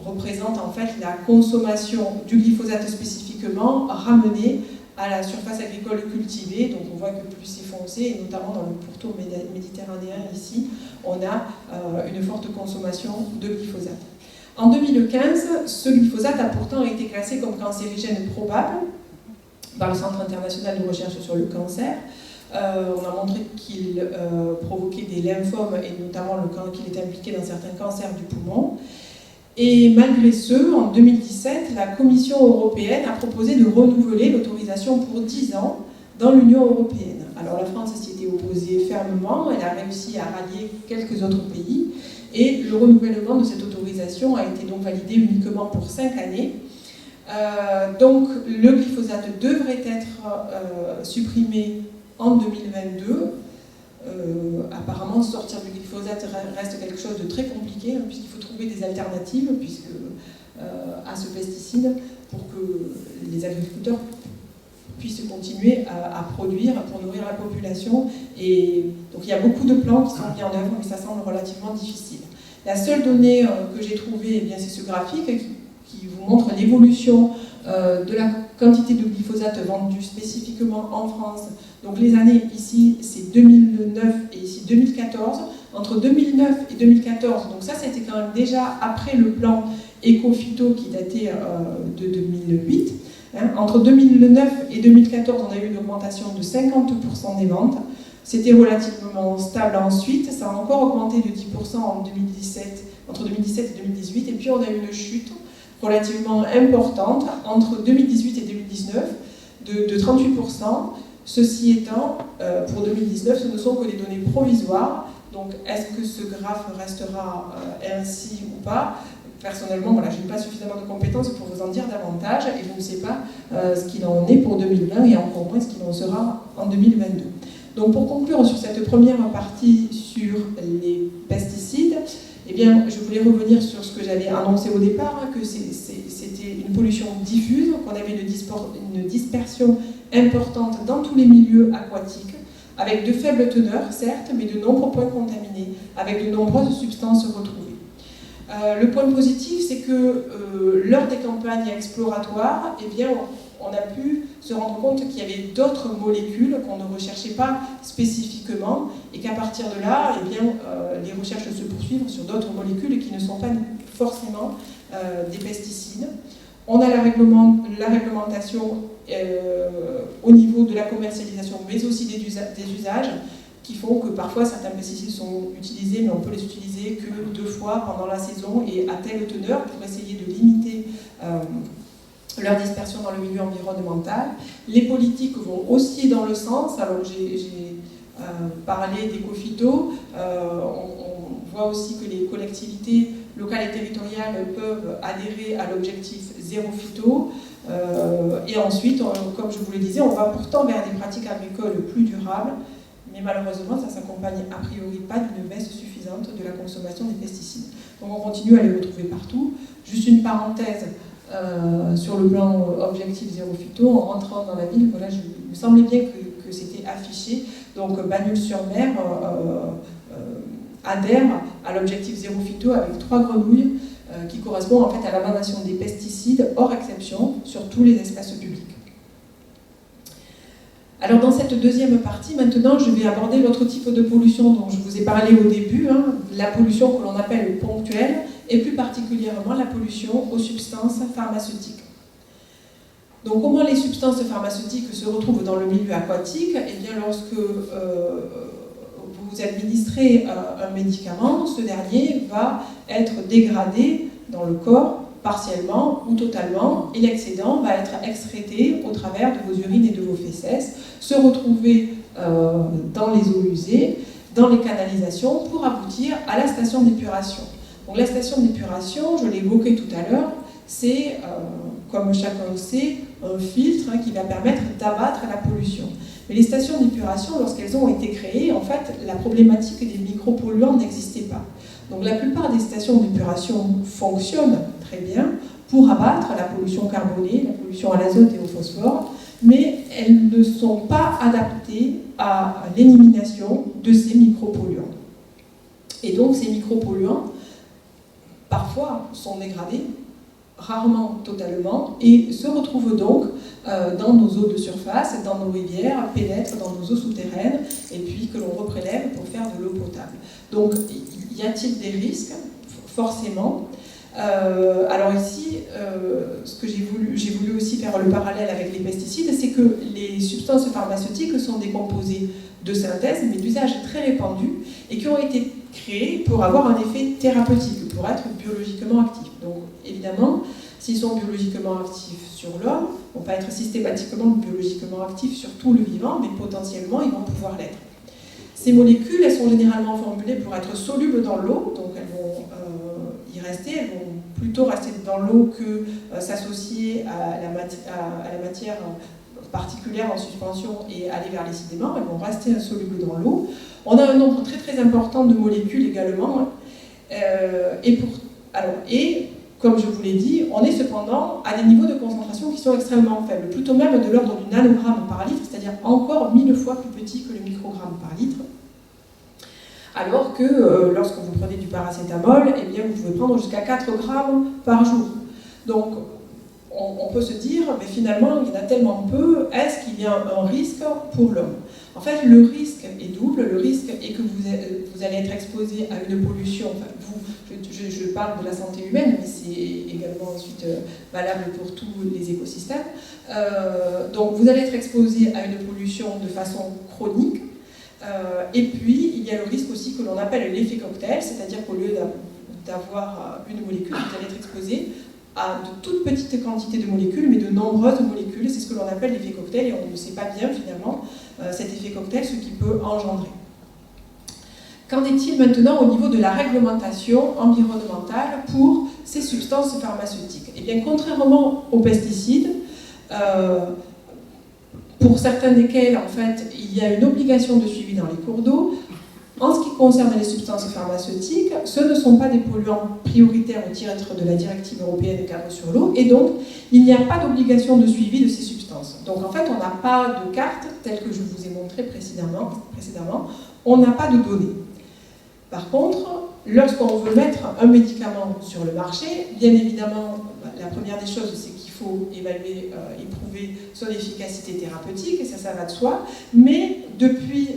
représente en fait la consommation du glyphosate spécifiquement ramenée à la surface agricole cultivée. Donc on voit que plus c'est foncé, et notamment dans le pourtour méditerranéen ici, on a une forte consommation de glyphosate. En 2015, ce glyphosate a pourtant été classé comme cancérigène probable par le Centre international de recherche sur le cancer. On a montré qu'il provoquait des lymphomes et notamment qu'il était impliqué dans certains cancers du poumon. Et malgré ce, en 2017, la Commission européenne a proposé de renouveler l'autorisation pour 10 ans dans l'Union européenne. Alors la France s'y était opposée fermement, elle a réussi à rallier quelques autres pays, et le renouvellement de cette autorisation a été donc validé uniquement pour 5 années. Donc le glyphosate devrait être supprimé en 2022. Apparemment, sortir du glyphosate reste quelque chose de très compliqué, hein, puisqu'il faut trouver des alternatives à ce pesticide pour que les agriculteurs puissent continuer à produire pour nourrir la population. Et donc il y a beaucoup de plans qui sont mis en œuvre, mais ça semble relativement difficile. La seule donnée que j'ai trouvée, c'est ce graphique qui vous montre l'évolution de la quantité de glyphosate vendue spécifiquement en France. Donc les années ici, c'est 2009 et ici 2014. Entre 2009 et 2014, donc ça c'était quand même déjà après le plan éco-phyto qui datait de 2008. Entre 2009 et 2014, on a eu une augmentation de 50% des ventes. C'était relativement stable ensuite, ça a encore augmenté de 10% entre 2017 et 2018, et puis on a eu une chute relativement importante entre 2018 et 2019 de 38%. Ceci étant, pour 2019, ce ne sont que des données provisoires, donc est-ce que ce graphe restera ainsi ou pas? Personnellement, je n'ai pas suffisamment de compétences pour vous en dire davantage, et je ne sais pas ce qu'il en est pour 2020, et encore moins ce qu'il en sera en 2022. Donc pour conclure sur cette première partie sur les pesticides, je voulais revenir sur ce que j'avais annoncé au départ, que c'était une pollution diffuse, qu'on avait une dispersion importante dans tous les milieux aquatiques, avec de faibles teneurs, certes, mais de nombreux points contaminés, avec de nombreuses substances retrouvées. Le point positif, c'est que lors des campagnes exploratoires, on a pu se rendre compte qu'il y avait d'autres molécules qu'on ne recherchait pas spécifiquement, et qu'à partir de là, les recherches se poursuivent sur d'autres molécules qui ne sont pas forcément des pesticides. On a la réglementation au niveau de la commercialisation, mais aussi des usages, qui font que parfois certains pesticides sont utilisés, mais on peut les utiliser que 2 fois pendant la saison et à telle teneur pour essayer de limiter leur dispersion dans le milieu environnemental. Les politiques vont aussi dans le sens, alors j'ai parlé d'éco-phyto, on voit aussi que les collectivités locales et territoriales peuvent adhérer à l'objectif zéro phyto, et ensuite, comme je vous le disais, on va pourtant vers des pratiques agricoles plus durables, mais malheureusement ça ne s'accompagne a priori pas d'une baisse suffisante de la consommation des pesticides. Donc on continue à les retrouver partout. Juste une parenthèse sur le plan objectif zéro phyto, en rentrant dans la ville, il me semblait bien que c'était affiché. Donc Bagnols-sur-Mer adhère à l'objectif zéro phyto avec 3 grenouilles qui correspondent en fait à l'abandon des pesticides hors exception sur tous les espaces publics. Alors dans cette deuxième partie, maintenant, je vais aborder l'autre type de pollution dont je vous ai parlé au début, la pollution que l'on appelle ponctuelle, et plus particulièrement la pollution aux substances pharmaceutiques. Donc comment les substances pharmaceutiques se retrouvent dans le milieu aquatique? Lorsque vous administrez un médicament, ce dernier va être dégradé dans le corps, partiellement ou totalement, et l'excédent va être excrété au travers de vos urines et de vos fesses, se retrouver dans les eaux usées, dans les canalisations, pour aboutir à la station d'épuration. Donc la station d'épuration, je l'ai évoqué tout à l'heure, c'est, comme chacun le sait, un filtre qui va permettre d'abattre la pollution. Mais les stations d'épuration, lorsqu'elles ont été créées, en fait, la problématique des micropolluants n'existait pas. Donc la plupart des stations d'épuration fonctionnent très bien pour abattre la pollution carbonée, la pollution à l'azote et au phosphore, mais elles ne sont pas adaptées à l'élimination de ces micropolluants. Et donc ces micropolluants, parfois, sont dégradés, rarement totalement, et se retrouvent donc dans nos eaux de surface, dans nos rivières, pénètrent dans nos eaux souterraines, et puis que l'on reprélève pour faire de l'eau potable. Donc, y a-t-il des risques? Forcément. Alors ici, ce que j'ai voulu aussi faire le parallèle avec les pesticides, c'est que les substances pharmaceutiques sont des composés de synthèse, mais d'usage très répandu, et qui ont été créés pour avoir un effet thérapeutique, pour être biologiquement actifs. Donc évidemment, s'ils sont biologiquement actifs sur l'homme, ils ne vont pas être systématiquement biologiquement actifs sur tout le vivant, mais potentiellement ils vont pouvoir l'être. Ces molécules, elles sont généralement formulées pour être solubles dans l'eau, donc elles vont y rester, elles vont plutôt rester dans l'eau que s'associer à la matière particulière en suspension et aller vers les sédiments, elles vont rester insolubles dans l'eau. On a un nombre très très important de molécules également, et comme je vous l'ai dit, on est cependant à des niveaux de concentration qui sont extrêmement faibles, plutôt même de l'ordre du nanogramme par litre, c'est-à-dire encore 1000 fois plus petit que le microgramme par litre. Alors que lorsque vous prenez du paracétamol, eh bien, vous pouvez prendre jusqu'à 4 grammes par jour. Donc on peut se dire, mais finalement, il y en a tellement peu, est-ce qu'il y a un risque pour l'homme? En fait, le risque est double. Le risque est que vous allez être exposé à une pollution, enfin, je parle de la santé humaine, mais c'est également ensuite valable pour tous les écosystèmes. Donc vous allez être exposé à une pollution de façon chronique. Et puis, il y a le risque aussi que l'on appelle l'effet cocktail, c'est-à-dire qu'au lieu d'avoir une molécule, vous allez être exposé à de toutes petites quantités de molécules, mais de nombreuses molécules. C'est ce que l'on appelle l'effet cocktail, et on ne sait pas bien finalement cet effet cocktail, ce qu'il peut engendrer. Qu'en est-il maintenant au niveau de la réglementation environnementale pour ces substances pharmaceutiques? Eh bien, contrairement aux pesticides, pour certains desquels, en fait, il y a une obligation de suivi dans les cours d'eau, en ce qui concerne les substances pharmaceutiques, ce ne sont pas des polluants prioritaires au titre de la directive européenne cadre sur l'eau, et donc il n'y a pas d'obligation de suivi de ces substances. Donc en fait, on n'a pas de carte, telle que je vous ai montré précédemment, on n'a pas de données. Par contre, lorsqu'on veut mettre un médicament sur le marché, bien évidemment, la première des choses, c'est qu'il faut évaluer, éprouver son efficacité thérapeutique, et ça va de soi. Mais depuis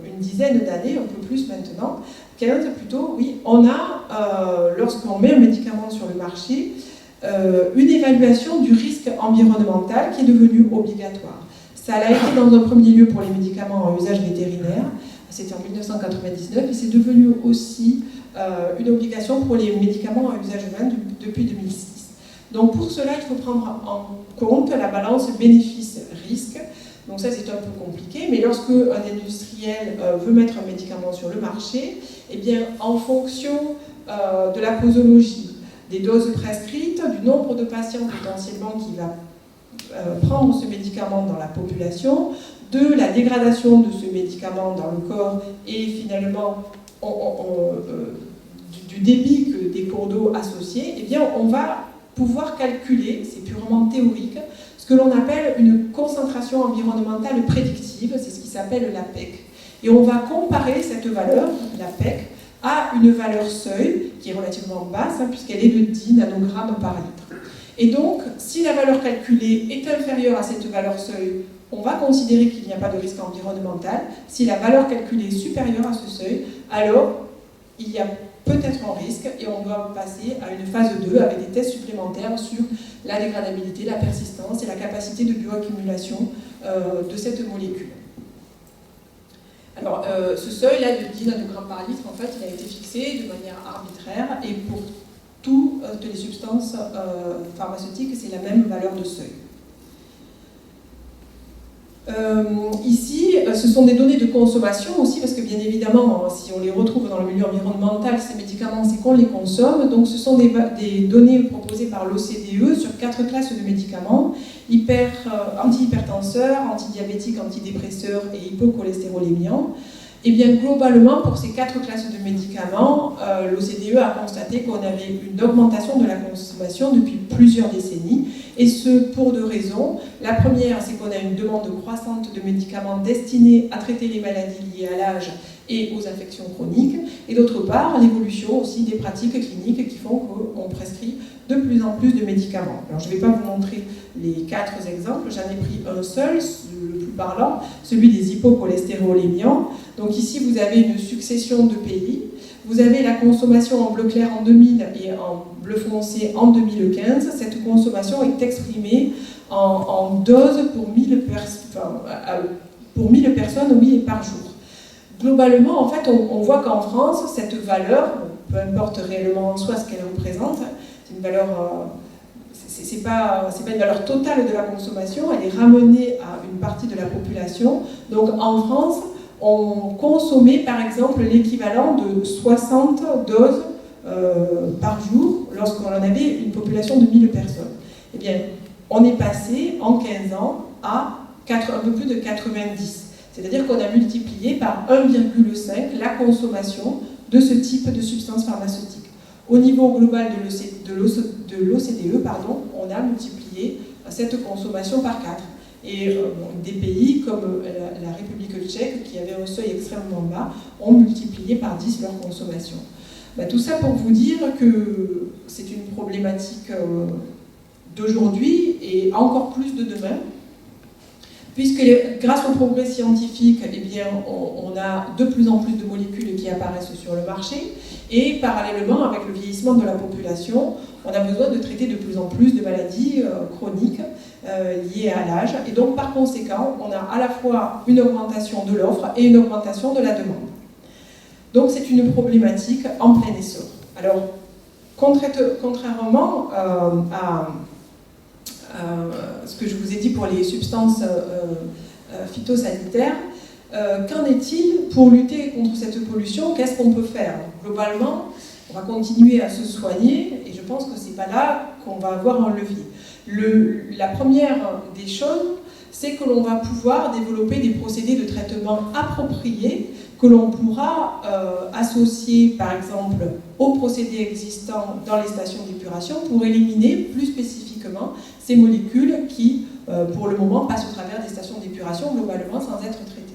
une dizaine d'années, un peu plus maintenant, 15 plutôt, oui, on a, lorsqu'on met un médicament sur le marché, une évaluation du risque environnemental qui est devenue obligatoire. Ça l'a été dans un premier lieu pour les médicaments en usage vétérinaire, c'était en 1999, et c'est devenu aussi une obligation pour les médicaments à usage humain depuis 2006. Donc pour cela, il faut prendre en compte la balance bénéfice-risque. Donc ça, c'est un peu compliqué, mais lorsque un industriel veut mettre un médicament sur le marché, eh bien, en fonction de la posologie, des doses prescrites, du nombre de patients potentiellement qui va prendre ce médicament dans la population, de la dégradation de ce médicament dans le corps et finalement du débit des cours d'eau associés, eh bien, on va pouvoir calculer, c'est purement théorique, ce que l'on appelle une concentration environnementale prédictive, c'est ce qui s'appelle la PEC. Et on va comparer cette valeur, la PEC, à une valeur seuil, qui est relativement basse, puisqu'elle est de 10 nanogrammes par litre. Et donc, si la valeur calculée est inférieure à cette valeur seuil, on va considérer qu'il n'y a pas de risque environnemental. Si la valeur calculée est supérieure à ce seuil, alors il y a peut-être un risque et on doit passer à une phase 2 avec des tests supplémentaires sur la dégradabilité, la persistance et la capacité de bioaccumulation de cette molécule. Alors, ce seuil-là de 10 nanogrammes par litre, en fait, il a été fixé de manière arbitraire et pour toutes les substances pharmaceutiques, c'est la même valeur de seuil. Ici, ce sont des données de consommation aussi, parce que bien évidemment, si on les retrouve dans le milieu environnemental, ces médicaments, c'est qu'on les consomme. Donc ce sont des données proposées par l'OCDE sur 4 classes de médicaments, antihypertenseurs, antidiabétiques, antidépresseurs et hypocholestérolémiants. Et bien globalement, pour ces 4 classes de médicaments, l'OCDE a constaté qu'on avait une augmentation de la consommation depuis plusieurs décennies, et ce pour 2 raisons. La première, c'est qu'on a une demande croissante de médicaments destinés à traiter les maladies liées à l'âge et aux affections chroniques, et d'autre part, l'évolution aussi des pratiques cliniques qui font qu'on prescrit de plus en plus de médicaments. Alors je ne vais pas vous montrer les 4 exemples, j'en ai pris un seul, le plus parlant, celui des hypocholestérolémiants. Donc ici, vous avez une succession de pays. Vous avez la consommation en bleu clair en 2000 et en bleu foncé en 2015. Cette consommation est exprimée en doses pour 1000 personnes, oui, et par jour. Globalement, en fait, on voit qu'en France, cette valeur, peu importe réellement en soi ce qu'elle représente, c'est une valeur... c'est pas une valeur totale de la consommation, elle est ramenée à une partie de la population. Donc en France, on consommait par exemple l'équivalent de 60 doses par jour lorsqu'on en avait une population de 1000 personnes. Eh bien, on est passé en 15 ans à un peu plus de 90. C'est-à-dire qu'on a multiplié par 1,5 la consommation de ce type de substance pharmaceutique. Au niveau global de l'OCDE, on a multiplié cette consommation par 4. Et des pays comme la République tchèque, qui avait un seuil extrêmement bas, ont multiplié par 10 leur consommation. Tout ça pour vous dire que c'est une problématique d'aujourd'hui et encore plus de demain, puisque grâce au progrès scientifique, eh bien, on a de plus en plus de molécules qui apparaissent sur le marché, et parallèlement, avec le vieillissement de la population, on a besoin de traiter de plus en plus de maladies chroniques liées à l'âge, et donc par conséquent, on a à la fois une augmentation de l'offre et une augmentation de la demande. Donc c'est une problématique en plein essor. Alors, contrairement à ce que je vous ai dit pour les substances phytosanitaires, qu'en est-il pour lutter contre cette pollution? Qu'est-ce qu'on peut faire? Globalement, on va continuer à se soigner, et je pense que ce n'est pas là qu'on va avoir un levier. La première des choses, c'est que l'on va pouvoir développer des procédés de traitement appropriés que l'on pourra associer, par exemple, aux procédés existants dans les stations d'épuration pour éliminer plus spécifiquement ces molécules qui, pour le moment, passent au travers des stations d'épuration globalement sans être traitées.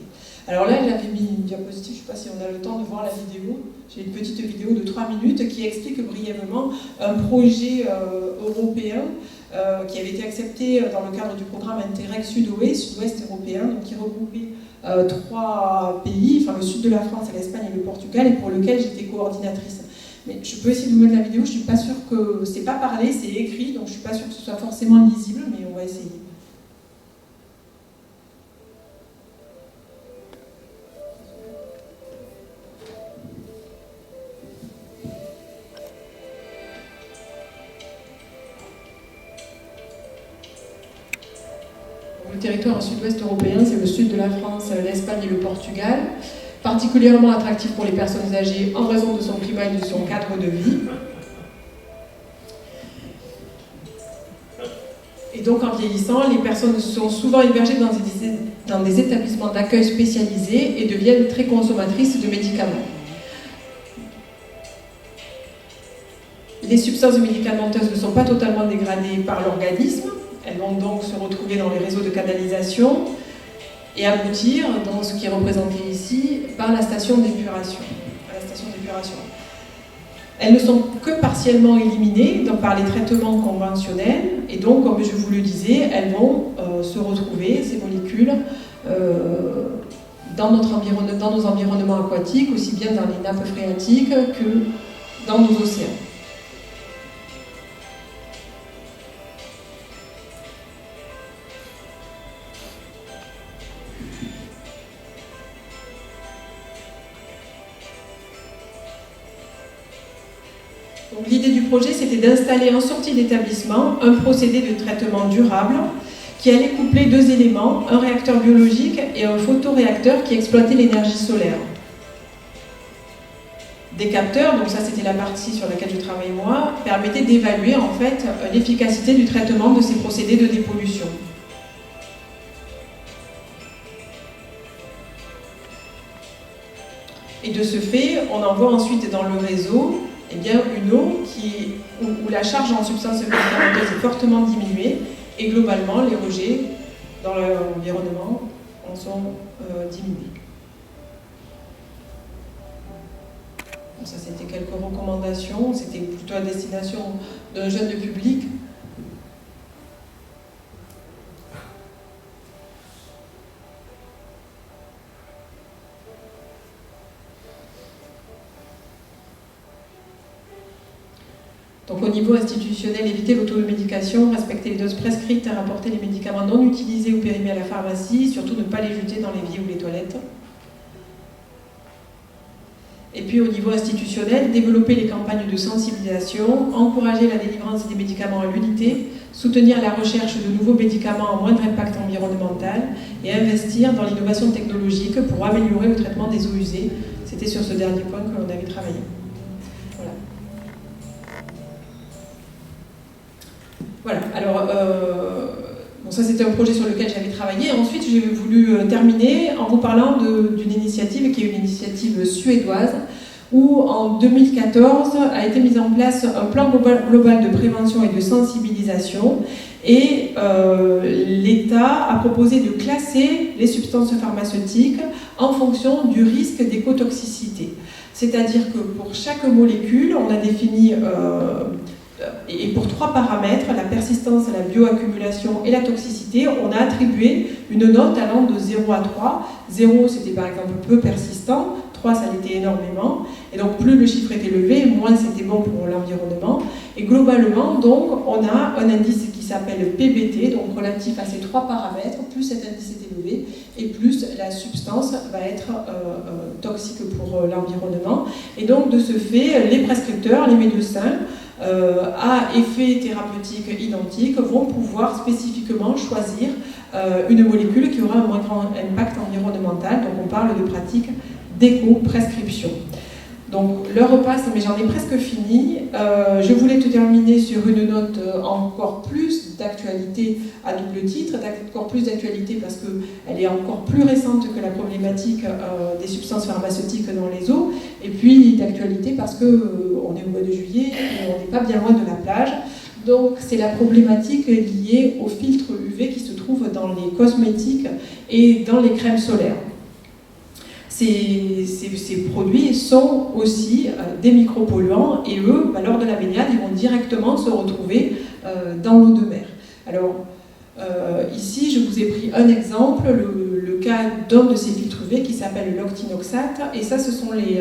Alors là, j'avais mis une diapositive, je ne sais pas si on a le temps de voir la vidéo. J'ai une petite vidéo de 3 minutes qui explique brièvement un projet européen qui avait été accepté dans le cadre du programme Interreg Sud-Ouest européen, donc qui regroupait 3 pays, enfin le sud de la France, l'Espagne et le Portugal, et pour lequel j'étais coordinatrice. Mais je peux essayer de vous mettre la vidéo, je ne suis pas sûre que... C'est pas parlé, c'est écrit, donc je ne suis pas sûre que ce soit forcément lisible, mais on va essayer. Le territoire sud-ouest européen, c'est le sud de la France, l'Espagne et le Portugal, particulièrement attractif pour les personnes âgées en raison de son climat et de son cadre de vie. Et donc en vieillissant, les personnes sont souvent hébergées dans des établissements d'accueil spécialisés et deviennent très consommatrices de médicaments. Les substances médicamenteuses ne sont pas totalement dégradées par l'organisme. Elles vont donc se retrouver dans les réseaux de canalisation et aboutir dans ce qui est représenté ici par la station d'épuration. Elles ne sont que partiellement éliminées par les traitements conventionnels et donc, comme je vous le disais, elles vont se retrouver, ces molécules, dans nos environnements aquatiques, aussi bien dans les nappes phréatiques que dans nos océans. L'idée du projet, c'était d'installer en sortie d'établissement un procédé de traitement durable qui allait coupler deux éléments, un réacteur biologique et un photoréacteur qui exploitait l'énergie solaire. Des capteurs, donc ça c'était la partie sur laquelle je travaille moi, permettaient d'évaluer en fait l'efficacité du traitement de ces procédés de dépollution. Et de ce fait, on envoie ensuite dans le réseau une eau où la charge en substances médicamenteuses est fortement diminuée et globalement les rejets dans l'environnement en sont diminués. Donc ça c'était quelques recommandations, c'était plutôt à destination d'un jeune public. Donc au niveau institutionnel, éviter l'automédication, respecter les doses prescrites, rapporter les médicaments non utilisés ou périmés à la pharmacie, surtout ne pas les jeter dans l'évier ou les toilettes. Et puis au niveau institutionnel, développer les campagnes de sensibilisation, encourager la délivrance des médicaments à l'unité, soutenir la recherche de nouveaux médicaments à moindre impact environnemental et investir dans l'innovation technologique pour améliorer le traitement des eaux usées. C'était sur ce dernier point que l'on avait travaillé. Voilà, alors bon, ça c'était un projet sur lequel j'avais travaillé. Ensuite, j'ai voulu terminer en vous parlant d'une initiative qui est une initiative suédoise où en 2014 a été mis en place un plan global de prévention et de sensibilisation et l'État a proposé de classer les substances pharmaceutiques en fonction du risque d'écotoxicité. C'est-à-dire que pour chaque molécule, on a défini et pour 3 paramètres, la persistance, la bioaccumulation et la toxicité, on a attribué une note allant de 0 à 3. 0, c'était par exemple peu persistant, 3, ça l'était énormément, et donc plus le chiffre est élevé, moins c'était bon pour l'environnement. Et globalement, donc, on a un indice qui s'appelle PBT, donc relatif à ces 3 paramètres, plus cet indice est élevé, et plus la substance va être toxique pour l'environnement. Et donc, de ce fait, les prescripteurs, les médecins, à effet thérapeutique identique vont pouvoir spécifiquement choisir une molécule qui aura un moins grand impact environnemental. Donc on parle de pratique d'éco-prescription. Donc l'heure passe, mais j'en ai presque fini. Je voulais te terminer sur une note encore plus d'actualité à double titre, encore plus d'actualité parce qu'elle est encore plus récente que la problématique des substances pharmaceutiques dans les eaux, et puis d'actualité parce qu'on est au mois de juillet et on n'est pas bien loin de la plage. Donc c'est la problématique liée aux filtres UV qui se trouvent dans les cosmétiques et dans les crèmes solaires. Ces produits sont aussi des micropolluants et eux, lors de la baignade, ils vont directement se retrouver dans l'eau de mer. Alors ici, je vous ai pris un exemple, le cas d'un de ces filtres UV qui s'appelle l'octinoxate, et ça, ce sont les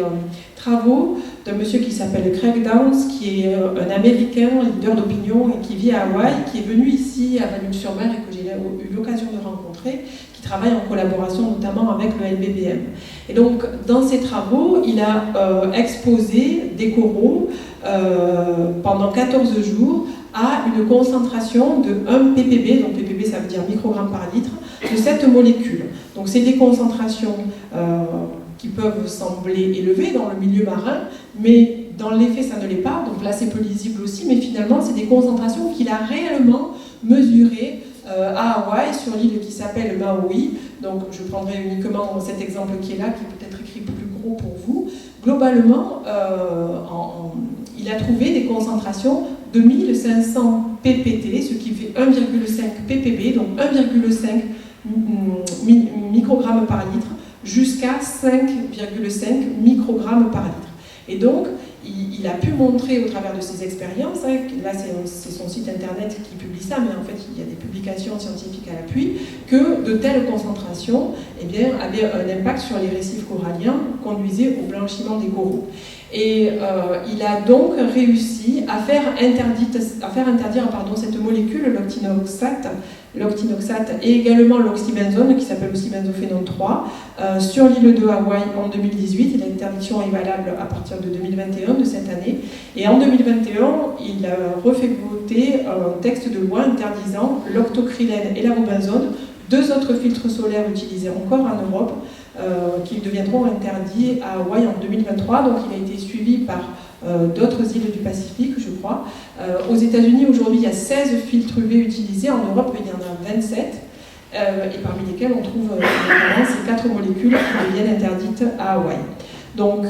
travaux d'un monsieur qui s'appelle Craig Downs, qui est un Américain, leader d'opinion et qui vit à Hawaï, qui est venu ici à Valune-sur-Mer et que j'ai eu l'occasion de rencontrer, qui travaille en collaboration notamment avec le LBBM. Et donc, dans ses travaux, il a exposé des coraux pendant 14 jours à une concentration de 1 ppb, donc ppb ça veut dire microgrammes par litre, de cette molécule. Donc c'est des concentrations qui peuvent sembler élevées dans le milieu marin, mais dans les faits ça ne l'est pas, donc là c'est peu lisible aussi, mais finalement c'est des concentrations qu'il a réellement mesurées à Hawaï, sur l'île qui s'appelle Maui. Donc je prendrai uniquement cet exemple qui est là, qui est peut-être écrit plus gros pour vous. Globalement, il a trouvé des concentrations de 1500 ppt, ce qui fait 1,5 ppb, donc 1,5 microgrammes par litre, jusqu'à 5,5 microgrammes par litre. Et donc, il a pu montrer au travers de ses expériences, là c'est son site internet qui publie ça, mais en fait il y a des publications scientifiques à l'appui, que de telles concentrations avaient un impact sur les récifs coralliens, conduisaient au blanchiment des coraux. Et il a donc réussi à faire interdire cette molécule, l'octinoxate, et également l'oxybenzone, qui s'appelle aussi benzophénone 3, sur l'île de Hawaï en 2018. L'interdiction est valable à partir de 2021, de cette année. Et en 2021, il a refait voter un texte de loi interdisant l'octocrylène et la robenzone, deux autres filtres solaires utilisés encore en Europe, qui deviendront interdits à Hawaï en 2023. Donc il a été suivi par d'autres îles du Pacifique, je crois. Aux États-Unis, aujourd'hui, il y a 16 filtres UV utilisés. En Europe, il y en a 27. Et parmi lesquels on trouve notamment ces 4 molécules qui deviennent interdites à Hawaï. Donc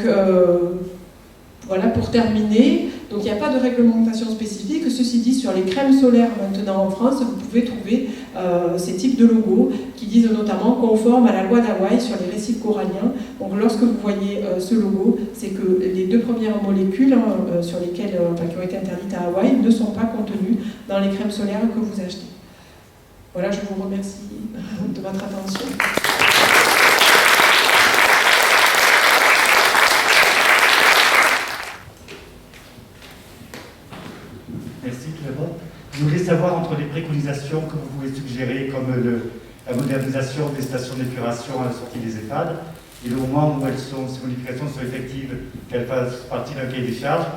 voilà, pour terminer, donc il n'y a pas de réglementation spécifique. Ceci dit, sur les crèmes solaires maintenant en France, vous pouvez trouver ces types de logos qui disent notamment conforme à la loi d'Hawaï sur les récifs coralliens. Donc lorsque vous voyez ce logo, c'est que les 2 premières molécules sur lesquelles, qui ont été interdites à Hawaï ne sont pas contenues dans les crèmes solaires que vous achetez. Voilà, je vous remercie de votre attention. Merci Clément. Je voulais savoir, entre les préconisations que vous pouvez suggérer, comme la modernisation des stations d'épuration à la sortie des EHPAD, et le moment où ces modifications sont effectives, qu'elles fassent partie d'un cahier des charges,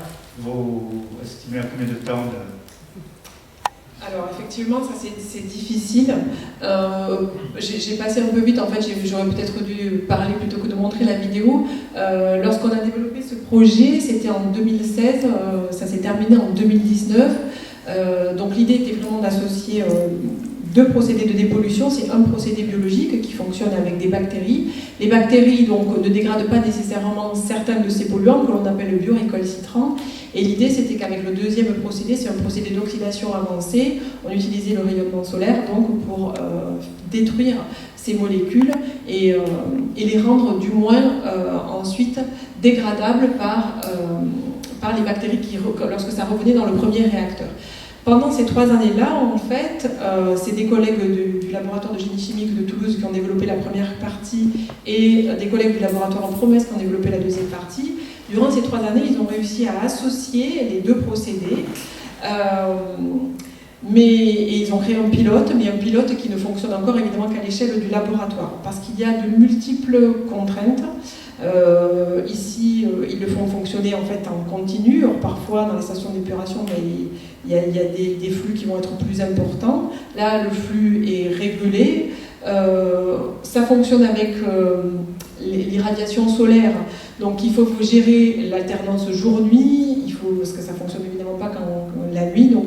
vous estimez à combien de temps Alors effectivement, ça c'est difficile. J'ai passé un peu vite, en fait j'aurais peut-être dû parler plutôt que de montrer la vidéo. Lorsqu'on a développé ce projet, c'était en 2016, ça s'est terminé en 2019. Donc l'idée était vraiment d'associer 2 procédés de dépollution. C'est un procédé biologique qui fonctionne avec des bactéries. Les bactéries donc, ne dégradent pas nécessairement certains de ces polluants que l'on appelle le biorécalcitrant. Et l'idée, c'était qu'avec le deuxième procédé, c'est un procédé d'oxydation avancée, on utilisait le rayonnement solaire donc, pour détruire ces molécules et les rendre du moins ensuite dégradables par les bactéries lorsque ça revenait dans le premier réacteur. Pendant ces 3 années-là, en fait, c'est des collègues du laboratoire de génie chimique de Toulouse qui ont développé la première partie et des collègues du laboratoire en Promesse qui ont développé la deuxième partie. Durant ces 3 années, ils ont réussi à associer les 2 procédés. Et ils ont créé un pilote, mais un pilote qui ne fonctionne encore évidemment qu'à l'échelle du laboratoire, parce qu'il y a de multiples contraintes. Ici, ils le font fonctionner en fait en continu. Or, parfois, dans les stations d'épuration, il y a des flux qui vont être plus importants. Là, le flux est régulé. Ça fonctionne avec l'irradiation solaire. Donc, il faut gérer l'alternance jour-nuit. Parce que ça ne fonctionne évidemment pas quand la nuit. Donc,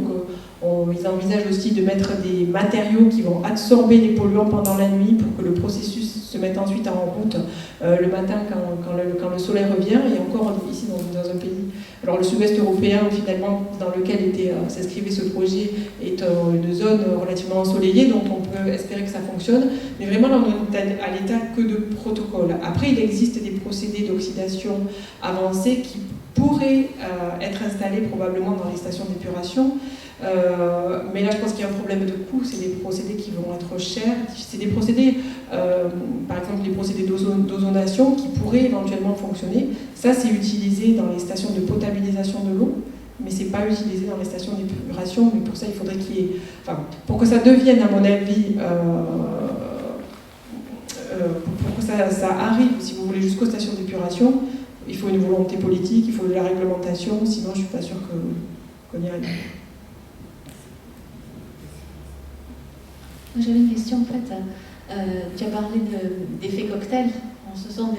ils envisagent aussi de mettre des matériaux qui vont absorber les polluants pendant la nuit pour que le processus se mette ensuite en route le matin quand le soleil revient. Et encore ici dans un pays, alors le sud-ouest européen finalement dans lequel s'inscrivait ce projet est une zone relativement ensoleillée, donc on peut espérer que ça fonctionne. Mais vraiment là on est à l'état que de protocole. Après il existe des procédés d'oxydation avancés qui pourraient être installés probablement dans les stations d'épuration. Mais là je pense qu'il y a un problème de coût, c'est des procédés qui vont être chers, c'est des procédés, par exemple les procédés d'ozonation qui pourraient éventuellement fonctionner. Ça c'est utilisé dans les stations de potabilisation de l'eau, mais c'est pas utilisé dans les stations d'épuration, mais pour ça il faudrait qu'il y ait, pour que ça devienne à mon avis, pour que ça arrive, si vous voulez, jusqu'aux stations d'épuration, il faut une volonté politique, il faut de la réglementation, sinon je suis pas sûre qu'on y arrive. J'avais une question en fait. Tu as parlé d'effets cocktails. Ce sont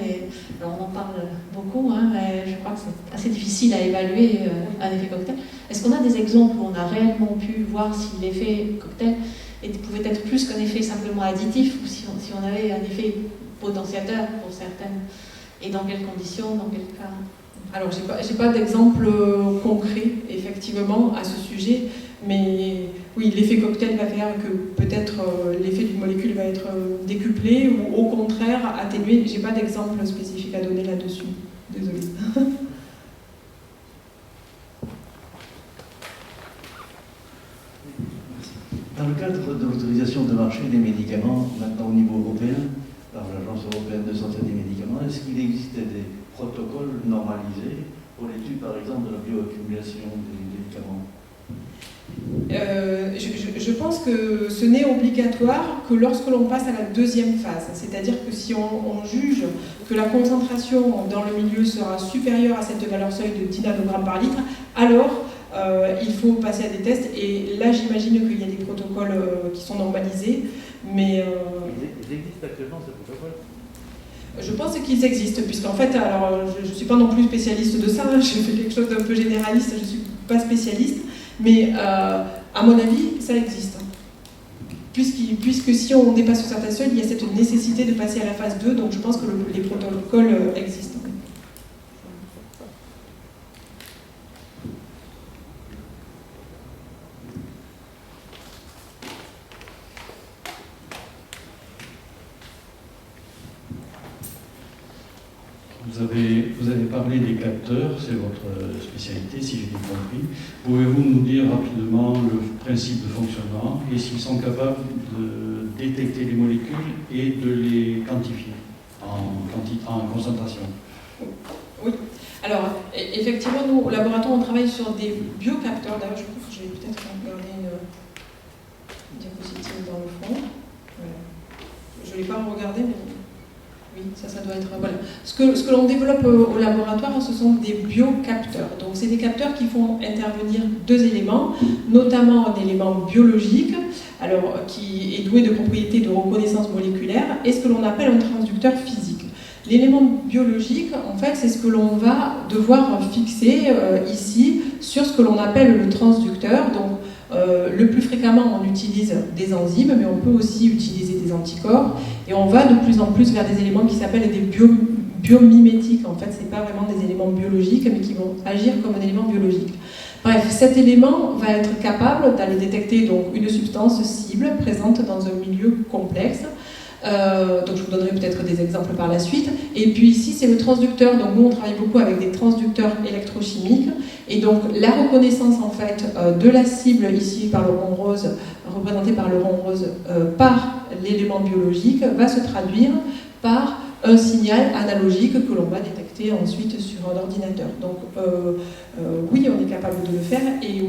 alors on en parle beaucoup, mais je crois que c'est assez difficile à évaluer un effet cocktail. Est-ce qu'on a des exemples où on a réellement pu voir si l'effet cocktail pouvait être plus qu'un effet simplement additif, ou si on avait un effet potentiateur pour certaines, et dans quelles conditions, dans quel cas? Alors, j'ai pas d'exemple concret, effectivement, à ce sujet, mais oui, l'effet cocktail va faire que peut-être l'effet d'une molécule va être décuplé ou au contraire atténué. J'ai pas d'exemple spécifique à donner là-dessus. Désolée. Dans le cadre de l'autorisation de marché des médicaments, maintenant au niveau européen, par l'Agence européenne de santé des médicaments, est-ce qu'il existe des protocoles normalisés pour l'étude, par exemple, de la bioaccumulation des médicaments? Je pense que ce n'est obligatoire que lorsque l'on passe à la deuxième phase. C'est-à-dire que si on juge que la concentration dans le milieu sera supérieure à cette valeur seuil de 10 nanogrammes par litre, alors il faut passer à des tests. Et là, j'imagine qu'il y a des protocoles qui sont normalisés. Mais Ils existent actuellement, ces protocoles? je pense qu'ils existent, puisqu'en fait, alors je ne suis pas non plus spécialiste de ça, hein, j'ai fait quelque chose d'un peu généraliste, je ne suis pas spécialiste, mais à mon avis, ça existe. Puisque si on dépasse un certain seuil, il y a cette nécessité de passer à la phase 2, donc je pense que les protocoles existent. Vous avez parlé des capteurs, c'est votre spécialité, si j'ai bien compris. Pouvez-vous nous dire rapidement le principe de fonctionnement et s'ils sont capables de détecter les molécules et de les quantifier en concentration? Oui. Alors, effectivement, nous, au laboratoire, on travaille sur des biocapteurs. D'ailleurs, je crois que j'ai peut-être regardé une diapositive dans le fond. Voilà. Je ne l'ai pas regardé, mais... Oui, ça doit être... Voilà. Ce que l'on développe au laboratoire, ce sont des biocapteurs. Donc, c'est des capteurs qui font intervenir deux éléments, notamment un élément biologique, alors, qui est doué de propriétés de reconnaissance moléculaire, et ce que l'on appelle un transducteur physique. L'élément biologique, en fait, c'est ce que l'on va devoir fixer ici sur ce que l'on appelle le transducteur. Donc, le plus fréquemment, on utilise des enzymes, mais on peut aussi utiliser des anticorps. Et on va de plus en plus vers des éléments qui s'appellent des biomimétiques. En fait, ce n'est pas vraiment des éléments biologiques, mais qui vont agir comme un élément biologique. Bref, cet élément va être capable d'aller détecter donc, une substance cible présente dans un milieu complexe. Donc je vous donnerai peut-être des exemples par la suite. Et puis ici, c'est le transducteur. Donc nous, on travaille beaucoup avec des transducteurs électrochimiques. Et donc la reconnaissance en fait de la cible ici par le rond rose, représentée par le rond rose, par l'élément biologique, va se traduire par un signal analogique que l'on va détecter ensuite sur un ordinateur. Donc oui, on est capable de le faire. Et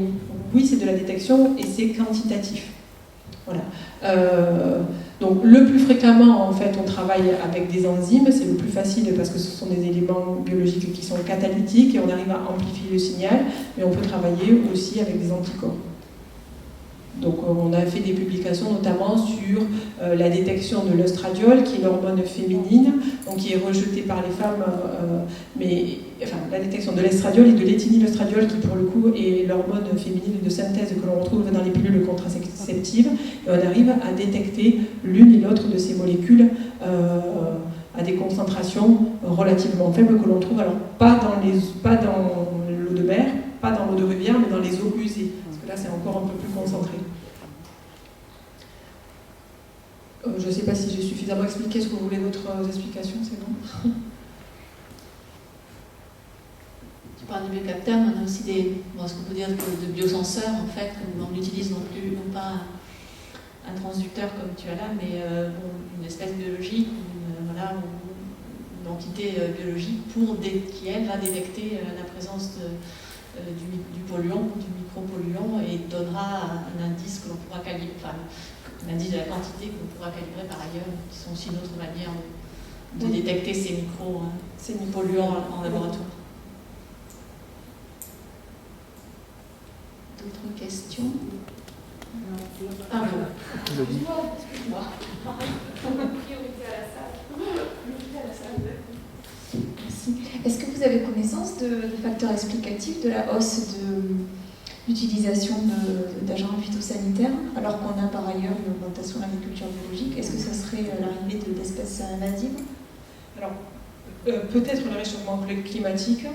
oui, c'est de la détection et c'est quantitatif. Voilà. Donc le plus fréquemment, en fait, on travaille avec des enzymes, c'est le plus facile parce que ce sont des éléments biologiques qui sont catalytiques et on arrive à amplifier le signal, mais on peut travailler aussi avec des anticorps. Donc on a fait des publications notamment sur la détection de l'œstradiol, qui est l'hormone féminine, donc qui est rejetée par les femmes, mais enfin, la détection de l'estradiol et de l'éthénylœstradiol, qui pour le coup est l'hormone féminine de synthèse que l'on retrouve dans les pilules contraceptives, et on arrive à détecter l'une et l'autre de ces molécules à des concentrations relativement faibles que l'on trouve alors pas dans l'eau de mer, pas dans l'eau de rivière, mais dans les eaux usées. Là, c'est encore un peu plus concentré. Je ne sais pas si j'ai suffisamment expliqué. Est-ce que vous voulez d'autres explications? C'est bon. Tu parles de biocapteurs, mais on a aussi ce qu'on peut dire de biosenseurs, en fait, comme on utilise non pas un transducteur comme tu as là, mais une espèce biologique, une entité biologique qui, elle, va détecter la présence du polluant, du micropolluant, et donnera un indice que l'on pourra calibrer, enfin, un indice de la quantité que l'on pourra calibrer par ailleurs, qui sont aussi d'autres manières de détecter ces micropolluants en laboratoire. D'autres questions? Ah bon. Excuse-moi. Priorité à la salle. Merci. Est-ce que vous avez connaissance de facteurs explicatifs de la hausse de l'utilisation d'agents phytosanitaires, alors qu'on a par ailleurs une augmentation de l'agriculture biologique? Est-ce que ça serait l'arrivée d'espèces invasives? Alors, peut-être le réchauffement climatique,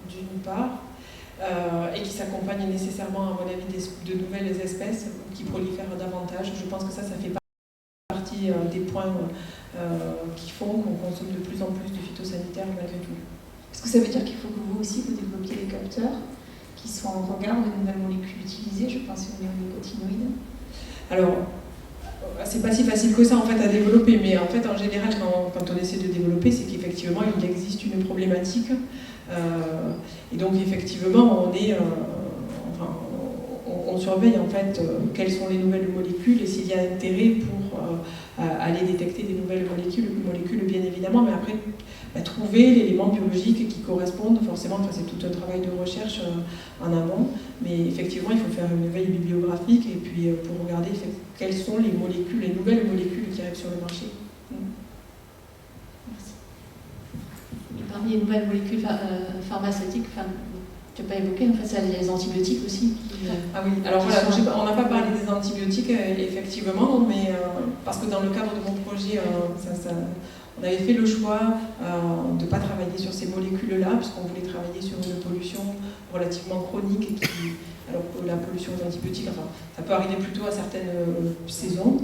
d'une part, et qui s'accompagne nécessairement, à mon avis, de nouvelles espèces qui prolifèrent davantage. Je pense que ça fait partie des points qui font qu'on consomme de plus en plus de phytosanitaires malgré tout. Est-ce que ça veut dire qu'il faut que vous aussi vous développiez des capteurs qui soient en regard des nouvelles molécules utilisées? Je pense aux néonicotinoïdes. Alors, c'est pas si facile que ça en fait à développer, mais en fait en général quand on essaie de développer, c'est qu'effectivement il existe une problématique Et donc effectivement, on surveille en fait quelles sont les nouvelles molécules et s'il y a intérêt pour aller détecter des nouvelles molécules bien évidemment, mais après trouver l'élément biologique qui corresponde forcément, c'est tout un travail de recherche en amont, mais effectivement il faut faire une veille bibliographique et puis pour regarder quelles sont les nouvelles molécules qui arrivent sur le marché. Merci. Et parmi les nouvelles molécules pharmaceutiques, tu n'as pas évoqué, en fait, il y a les antibiotiques aussi. Ah oui, alors voilà, on n'a pas parlé des antibiotiques, effectivement, mais parce que dans le cadre de mon projet, on avait fait le choix de ne pas travailler sur ces molécules-là, puisqu'on voulait travailler sur une pollution relativement chronique, alors que la pollution aux antibiotiques, ça peut arriver plutôt à certaines saisons,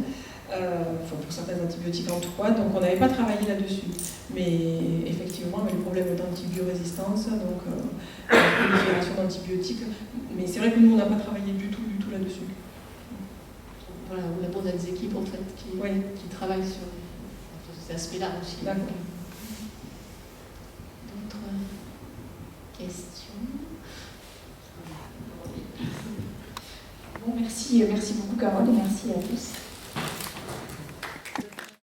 pour certains antibiotiques en tout cas, donc on n'avait pas travaillé là-dessus. Mais effectivement, on avait le problème d'antibiorésistance, donc la prolifération d'antibiotiques. Mais c'est vrai que nous, on n'a pas travaillé du tout là-dessus. Voilà, on répond à des équipes en fait qui travaillent sur cet aspect-là aussi. D'accord. D'autres questions? Bon, merci beaucoup Carole et merci à tous.